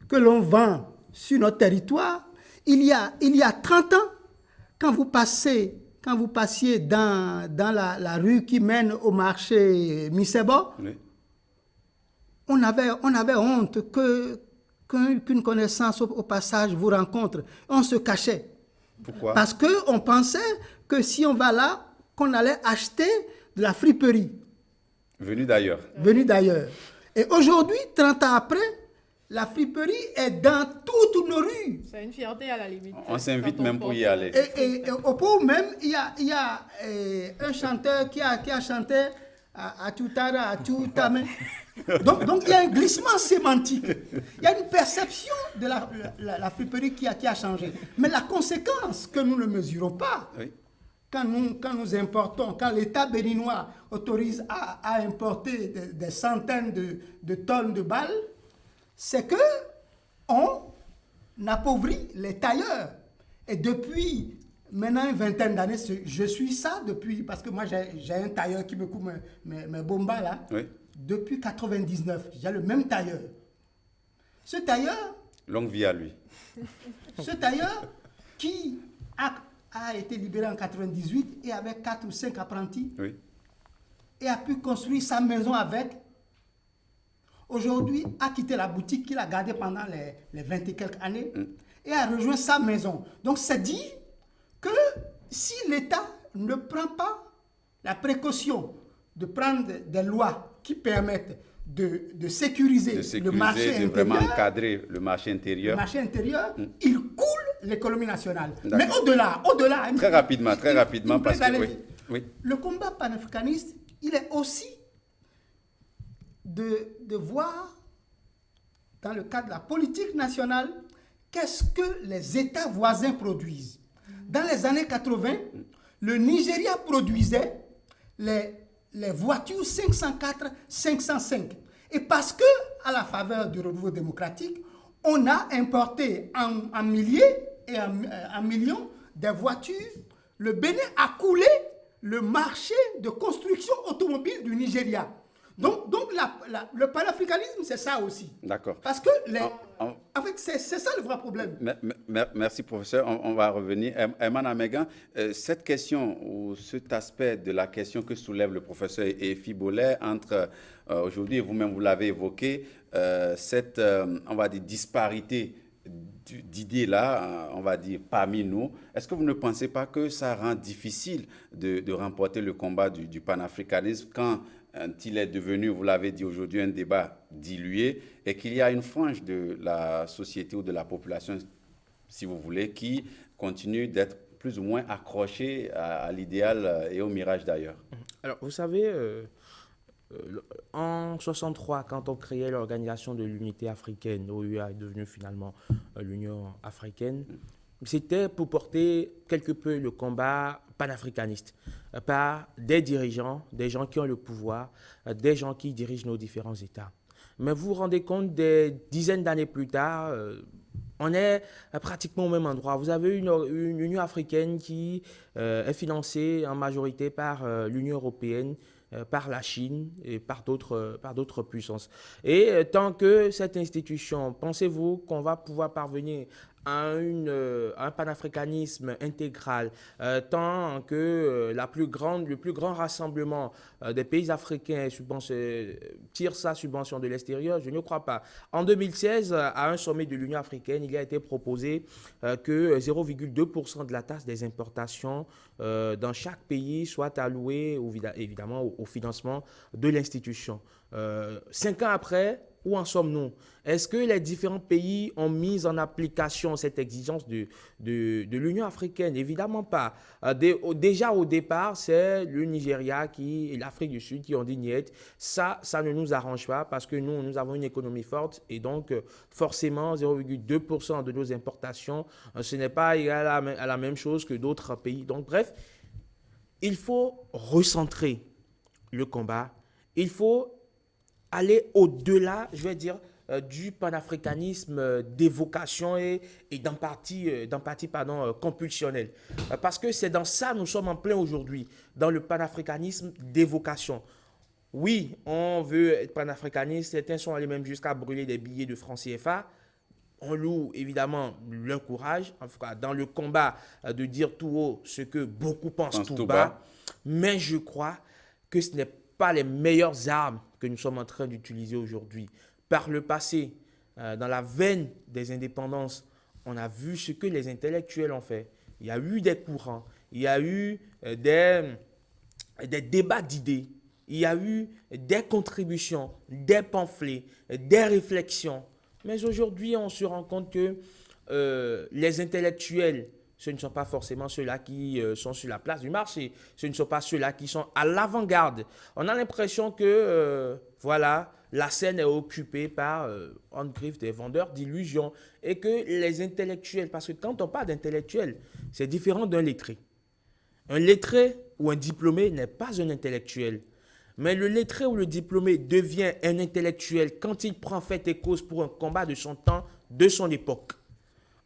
que l'on vend sur notre territoire. Il y a 30 ans, quand vous passiez dans la rue qui mène au marché Misebo, oui. On avait honte qu'une connaissance au passage vous rencontre. On se cachait. Pourquoi? Parce qu'on pensait que si on va là, qu'on allait acheter de la friperie. Venu d'ailleurs. Venu d'ailleurs. Et aujourd'hui, 30 ans après, la friperie est dans toutes nos rues. C'est une fierté à la limite. On s'invite même pour y aller. Et au pot même, il y a un chanteur qui a chanté à Tutara, à Tutame. Donc il y a un glissement sémantique. Il y a une perception de la friperie qui a changé. Mais la conséquence que nous ne mesurons pas, oui. Quand nous importons, quand l'État béninois autorise à importer des centaines de tonnes de balles, c'est qu'on appauvrit les tailleurs. Et depuis maintenant une vingtaine d'années, je suis ça depuis, parce que moi j'ai un tailleur qui me coupe mes bombas là. Oui. Depuis 1999, j'ai le même tailleur. Ce tailleur... Longue vie à lui. Ce tailleur qui a été libéré en 1998 et avec 4 ou 5 apprentis. Oui. et a pu construire sa maison avec, aujourd'hui a quitté la boutique qu'il a gardée pendant les 20 et quelques années et a rejoint sa maison. Donc c'est dire que si l'État ne prend pas la précaution de prendre des lois qui permettent de sécuriser le marché intérieur, de vraiment encadrer le marché intérieur, il coule l'économie nationale. Mais au-delà, très rapidement, parce que oui. Le combat panafricaniste, il est aussi de voir, dans le cadre de la politique nationale, qu'est-ce que les États voisins produisent. Dans les années 80, le Nigeria produisait les voitures 504, 505. Et parce que, à la faveur du renouveau démocratique, on a importé en milliers et en millions des voitures, le Bénin a coulé le marché de construction automobile du Nigeria. Donc le panafricanisme, c'est ça aussi. D'accord. Parce que, en fait, c'est ça le vrai problème. Merci, professeur. On va revenir. Herman Amegan, cette question ou cet aspect de la question que soulève le professeur Efi Bolet entre aujourd'hui, et vous-même vous l'avez évoqué, cette, on va dire, disparité d'idées là, on va dire, parmi nous, est-ce que vous ne pensez pas que ça rend difficile de remporter le combat du panafricanisme quand il est devenu, vous l'avez dit aujourd'hui, un débat dilué et qu'il y a une frange de la société ou de la population, si vous voulez, qui continue d'être plus ou moins accrochée à l'idéal et au mirage d'ailleurs? Alors, vous savez, en 1963, quand on créait l'Organisation de l'Unité africaine, OUA est devenue finalement l'Union africaine, c'était pour porter quelque peu le combat panafricaniste par des dirigeants, des gens qui ont le pouvoir, des gens qui dirigent nos différents États. Mais vous vous rendez compte, des dizaines d'années plus tard, on est pratiquement au même endroit. Vous avez une Union africaine qui est financée en majorité par l'Union européenne, par la Chine et par d'autres puissances. Et tant que cette institution, pensez-vous qu'on va pouvoir parvenir à un panafricanisme intégral, tant que le plus grand rassemblement des pays africains tire sa subvention de l'extérieur? Je ne crois pas. En 2016, à un sommet de l'Union africaine, il a été proposé que 0,2% de la taxe des importations dans chaque pays soit allouée évidemment au financement de l'institution. 5 ans après, où en sommes-nous? Est-ce que les différents pays ont mis en application cette exigence de l'Union africaine? Évidemment pas. Déjà au départ, c'est le Nigeria et l'Afrique du Sud qui ont dit niet. Ça ne nous arrange pas parce que nous avons une économie forte et donc forcément 0,2% de nos importations, ce n'est pas égal à la même chose que d'autres pays. Donc bref, il faut recentrer le combat. Il faut aller au-delà, je vais dire, du panafricanisme d'évocation et d'en partie compulsionnel. Parce que c'est dans ça nous sommes en plein aujourd'hui, dans le panafricanisme d'évocation. Oui, on veut être panafricaniste, certains sont allés même jusqu'à brûler des billets de francs CFA. On loue évidemment leur courage, en tout cas dans le combat de dire tout haut ce que beaucoup pensent tout bas. Mais je crois que ce n'est pas les meilleures armes que nous sommes en train d'utiliser aujourd'hui. Par le passé, dans la veine des indépendances, on a vu ce que les intellectuels ont fait. Il y a eu des courants, il y a eu des débats d'idées, il y a eu des contributions, des pamphlets, des réflexions. Mais aujourd'hui, on se rend compte que les intellectuels, ce ne sont pas forcément ceux-là qui sont sur la place du marché. Ce ne sont pas ceux-là qui sont à l'avant-garde. On a l'impression que, la scène est occupée par, en griffe, des vendeurs d'illusions. Et que les intellectuels, parce que quand on parle d'intellectuel, c'est différent d'un lettré. Un lettré ou un diplômé n'est pas un intellectuel. Mais le lettré ou le diplômé devient un intellectuel quand il prend fait et cause pour un combat de son temps, de son époque.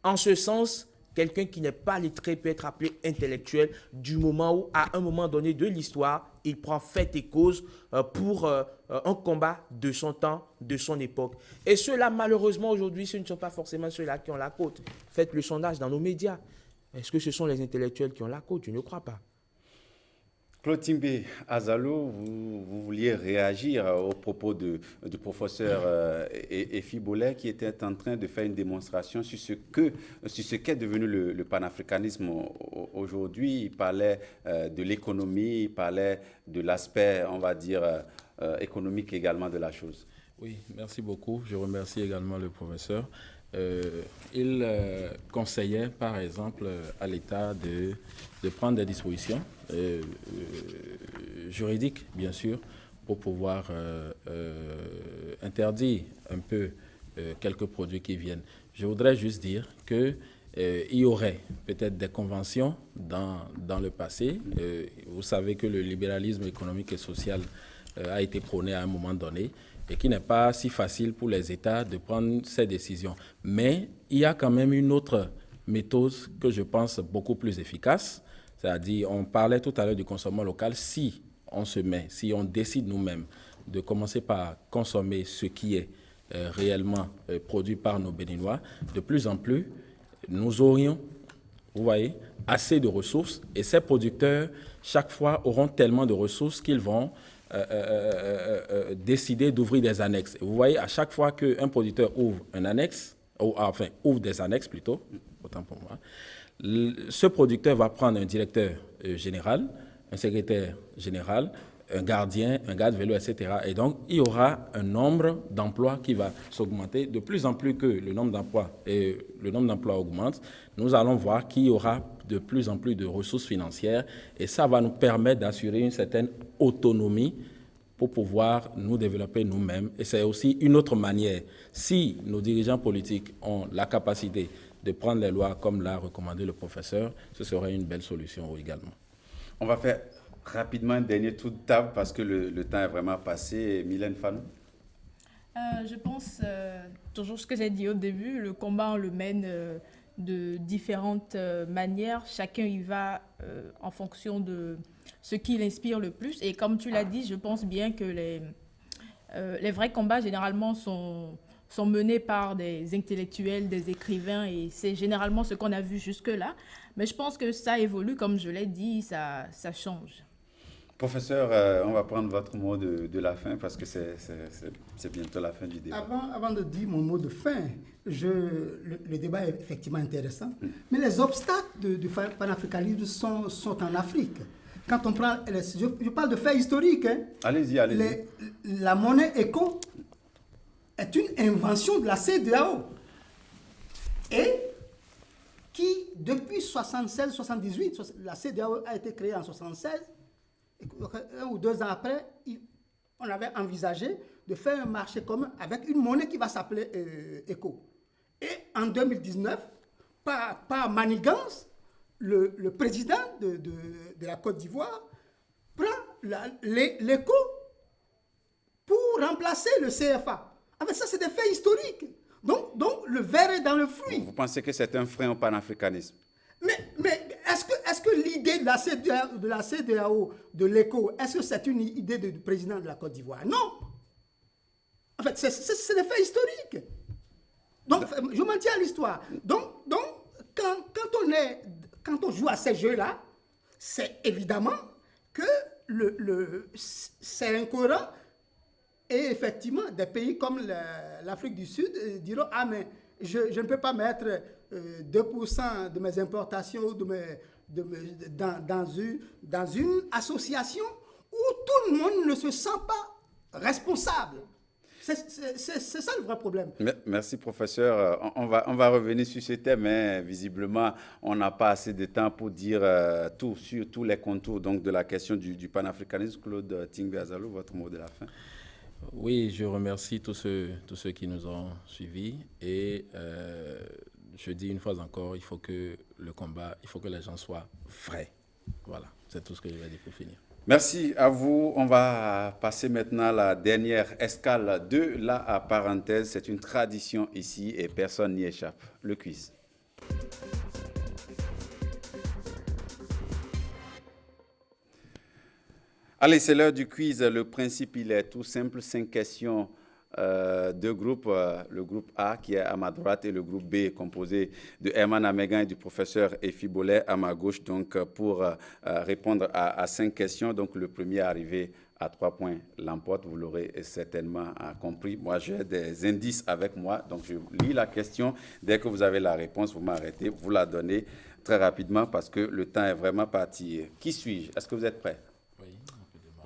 En ce sens, quelqu'un qui n'est pas lettré peut être appelé intellectuel du moment où, à un moment donné de l'histoire, il prend fait et cause pour un combat de son temps, de son époque. Et ceux-là, malheureusement, aujourd'hui, ce ne sont pas forcément ceux-là qui ont la côte. Faites le sondage dans nos médias. Est-ce que ce sont les intellectuels qui ont la côte? Je ne crois pas. Clotilde Azalo, vous vouliez réagir aux propos du professeur Efi Bolet qui était en train de faire une démonstration sur ce qu'est devenu le panafricanisme aujourd'hui. Il parlait de l'économie, il parlait de l'aspect, on va dire, économique également de la chose. Oui, merci beaucoup. Je remercie également le professeur. Il conseillait, par exemple, à l'État de prendre des dispositions juridiques, bien sûr, pour pouvoir interdire un peu quelques produits qui viennent. Je voudrais juste dire qu'il y aurait peut-être des conventions dans le passé. Vous savez que le libéralisme économique et social a été prôné à un moment donné, et qui n'est pas si facile pour les États de prendre ces décisions. Mais il y a quand même une autre méthode que je pense beaucoup plus efficace, c'est-à-dire, on parlait tout à l'heure du consommation local. Si on décide nous-mêmes de commencer par consommer ce qui est réellement produit par nos Béninois, de plus en plus, nous aurions, vous voyez, assez de ressources, et ces producteurs, chaque fois, auront tellement de ressources qu'ils vont décider d'ouvrir des annexes. Vous voyez, à chaque fois qu'un producteur ouvre un annexe, ouvre des annexes plutôt, autant pour moi, ce producteur va prendre un directeur général, un secrétaire général, un gardien, un garde vélo, etc. Et donc, il y aura un nombre d'emplois qui va s'augmenter. De plus en plus que le nombre d'emplois augmente, nous allons voir qu'il y aura de plus en plus de ressources financières, et ça va nous permettre d'assurer une certaine autonomie pour pouvoir nous développer nous-mêmes. Et c'est aussi une autre manière. Si nos dirigeants politiques ont la capacité de prendre les lois comme l'a recommandé le professeur, ce serait une belle solution également. On va faire rapidement un dernier tour de table parce que le temps est vraiment passé. Mylène Fanou. Je pense, toujours ce que j'ai dit au début, le combat, on le mène de différentes manières. Chacun y va en fonction de ce qui l'inspire le plus. Et comme tu l'as dit, je pense bien que les vrais combats, généralement, sont menés par des intellectuels, des écrivains, et c'est généralement ce qu'on a vu jusque-là. Mais je pense que ça évolue, comme je l'ai dit, ça change. Professeur, on va prendre votre mot de la fin parce que c'est bientôt la fin du débat. Avant de dire mon mot de fin, le débat est effectivement intéressant, mais les obstacles du panafricanisme sont en Afrique. Quand on prend, je parle de faits historiques. Hein. Allez-y. La monnaie éco est une invention de la CEDEAO et qui, depuis 76-78, la CEDEAO a été créée en 76, un ou 2 ans après, on avait envisagé de faire un marché commun avec une monnaie qui va s'appeler ECO. Et en 2019, par manigance, le président de la Côte d'Ivoire prend l'ECO pour remplacer le CFA. Avec ça, c'est des faits historiques. Donc, le verre est dans le fruit. Vous pensez que c'est un frein au panafricanisme? Mais est-ce que l'idée de la CEDEAO, de l'ECO, est-ce que c'est une idée du président de la Côte d'Ivoire? Non. En fait, c'est des faits historiques. Donc, je m'en tiens à l'histoire. Donc quand on joue à ces jeux-là, c'est évidemment que c'est incohérent. Et effectivement, des pays comme l'Afrique du Sud diront « Ah, mais je ne peux pas mettre 2% de mes importations dans une association où tout le monde ne se sent pas responsable. » C'est ça le vrai problème. Merci, professeur. On va revenir sur ce thème, mais visiblement, on n'a pas assez de temps pour dire tout sur tous les contours donc, de la question du panafricanisme. Claude Tingbe Azalo, votre mot de la fin. Oui, je remercie tous ceux qui nous ont suivis et je dis une fois encore, il faut que les gens soient vrais. Voilà, c'est tout ce que je vais dire pour finir. Merci à vous. On va passer maintenant à la dernière escale de la parenthèse. C'est une tradition ici et personne n'y échappe. Le quiz. Allez, c'est l'heure du quiz. Le principe, il est tout simple. 5 questions deux groupes, le groupe A qui est à ma droite et le groupe B composé de Herman Amegan et du professeur Efi Bolet à ma gauche, donc pour répondre à 5 questions. Donc le premier arrivé à 3 points l'emporte, vous l'aurez certainement compris. Moi, j'ai des indices avec moi, donc je lis la question. Dès que vous avez la réponse, vous m'arrêtez, vous la donnez très rapidement parce que le temps est vraiment parti. Qui suis-je? Est-ce que vous êtes prêts?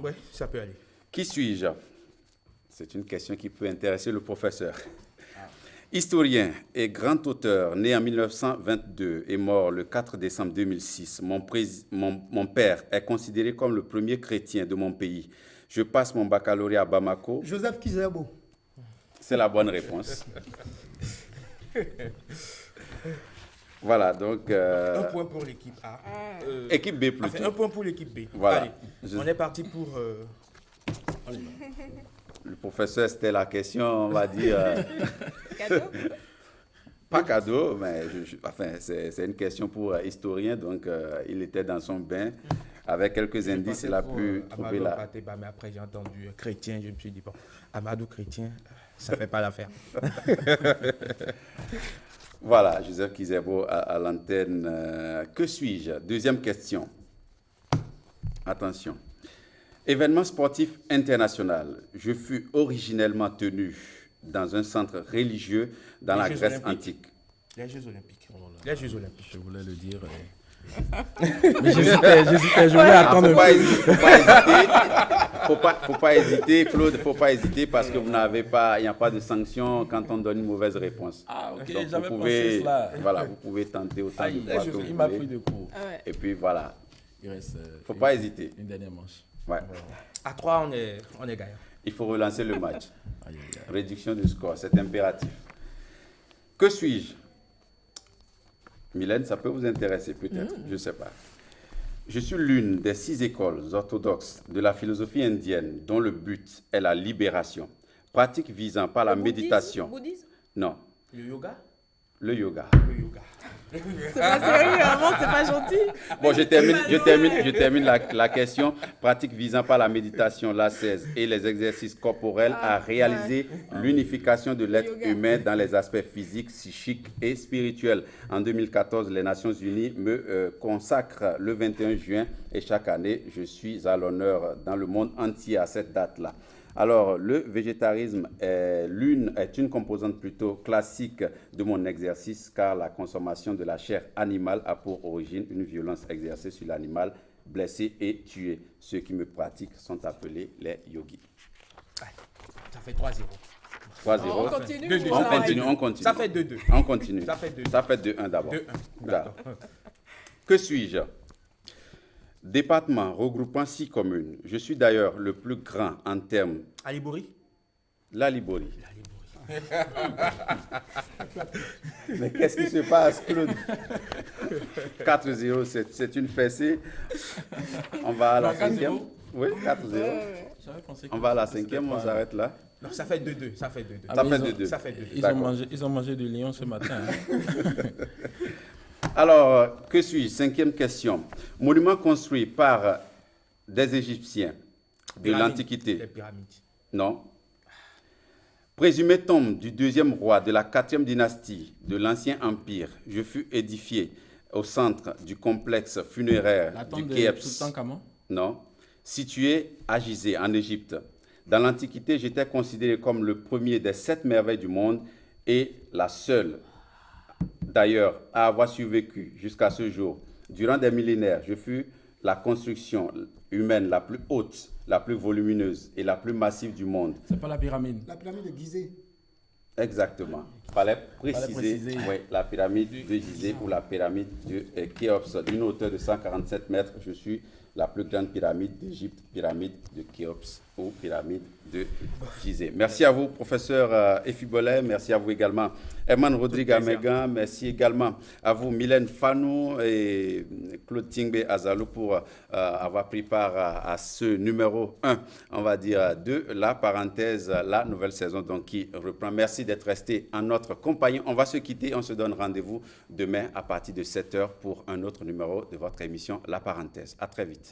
Oui, ça peut aller. Qui suis-je? C'est une question qui peut intéresser le professeur. Historien et grand auteur, né en 1922 et mort le 4 décembre 2006, mon père est considéré comme le premier chrétien de mon pays. Je passe mon baccalauréat à Bamako. Joseph Kizerbo. C'est la bonne réponse. Voilà, donc... un point pour l'équipe A. Équipe B plutôt. Enfin, un point pour l'équipe B. Voilà. Allez, on est parti pour... Le professeur, c'était la question, on va dire... Cadeau? Pas cadeau, mais enfin, c'est une question pour historien, donc il était dans son bain. Avec quelques indices, il a pu trouver la... Mais après, j'ai entendu chrétien, je me suis dit, bon, Amadou chrétien, ça ne fait pas l'affaire. Voilà, Joseph Kizerbo à l'antenne. Que suis-je? Deuxième question. Attention. Événement sportif international. Je fus originellement tenu dans un centre religieux dans la Grèce antique. Les Jeux Olympiques. Les Jeux Olympiques. Je voulais le dire. Mais j'hésitais, je voulais attendre un peu. Faut pas hésiter, Claude, faut pas hésiter parce que vous n'avez pas, il n'y a pas de sanction quand on donne une mauvaise réponse. Ah, ok, donc j'avais pensé cela. Voilà, vous pouvez tenter autant de fois que vous il m'a voulez. pris de court. Ah ouais. Et puis voilà. Il reste, faut pas hésiter. Une dernière manche. Ouais. À 3, on est gagnant. Il faut relancer le match. Réduction du score, c'est impératif. Que suis-je? Mylène, ça peut vous intéresser peut-être, je ne sais pas. Je suis l'une des 6 écoles orthodoxes de la philosophie indienne dont le but est la libération. Pratique visant par la méditation. Bouddhisme? Non. Le yoga? Le yoga. Le yoga. C'est pas sérieux, avant, c'est pas gentil. Bon, je termine la question. Pratique visant par la méditation, l'ascèse et les exercices corporels à réaliser l'unification de l'être humain dans les aspects physiques, psychiques et spirituels. En 2014, les Nations Unies me consacrent le 21 juin et chaque année, je suis à l'honneur dans le monde entier à cette date-là. Alors, le végétarisme est une composante plutôt classique de mon exercice car la consommation de la chair animale a pour origine une violence exercée sur l'animal, blessé et tué. Ceux qui me pratiquent sont appelés les yogis. Ça fait 3-0. 3-0. On continue. On continue. Ça fait 2-2. On continue. Ça fait 2-2. Ça fait 2-1 d'abord. 2-1. D'accord. Que suis-je? Département regroupant 6 communes. Je suis d'ailleurs le plus grand en termes... Alibori? La Liborie. Mais qu'est-ce qui se passe, Claude? 4-0, c'est une fessée. On va à la 5e. Oui, 4-0. On va à la 5e, on s'arrête là. Non, ça fait 2-2. Ça fait 2-2. Ça fait 2-2. Ça fait 2-2. Ils ont mangé du lion ce matin. Alors, que suis-je? 5e question. Monument construit par des Égyptiens de l'Antiquité. Les pyramides. Non. Présumé tombe du 2e roi de la 4e dynastie de l'Ancien Empire, je fus édifié au centre du complexe funéraire du Khéops. Non. Situé à Gizeh, en Égypte. Dans l'Antiquité, j'étais considéré comme le premier des 7 merveilles du monde et la seule, d'ailleurs, à avoir survécu jusqu'à ce jour. Durant des millénaires, je fus la construction humaine la plus haute, la plus volumineuse et la plus massive du monde. C'est pas la pyramide. La pyramide de Gizeh. Exactement. Fallait préciser. Oui, la pyramide de Gizeh ou la pyramide de Khéops. D'une hauteur de 147 mètres, je suis la plus grande pyramide d'Égypte, pyramide de Khéops ou pyramide de Gizeh. Merci à vous, professeur Efi Bolet. Merci à vous également, Herman Rodrigue Amegan. Merci également à vous, Mylène Fanou et Claude Tingbe Azalou pour avoir pris part à ce numéro 1, on va dire, de la parenthèse, la nouvelle saison donc, qui reprend. Merci d'être resté en notre compagnie. On va se quitter. On se donne rendez-vous demain à partir de 7h pour un autre numéro de votre émission La Parenthèse. À très vite.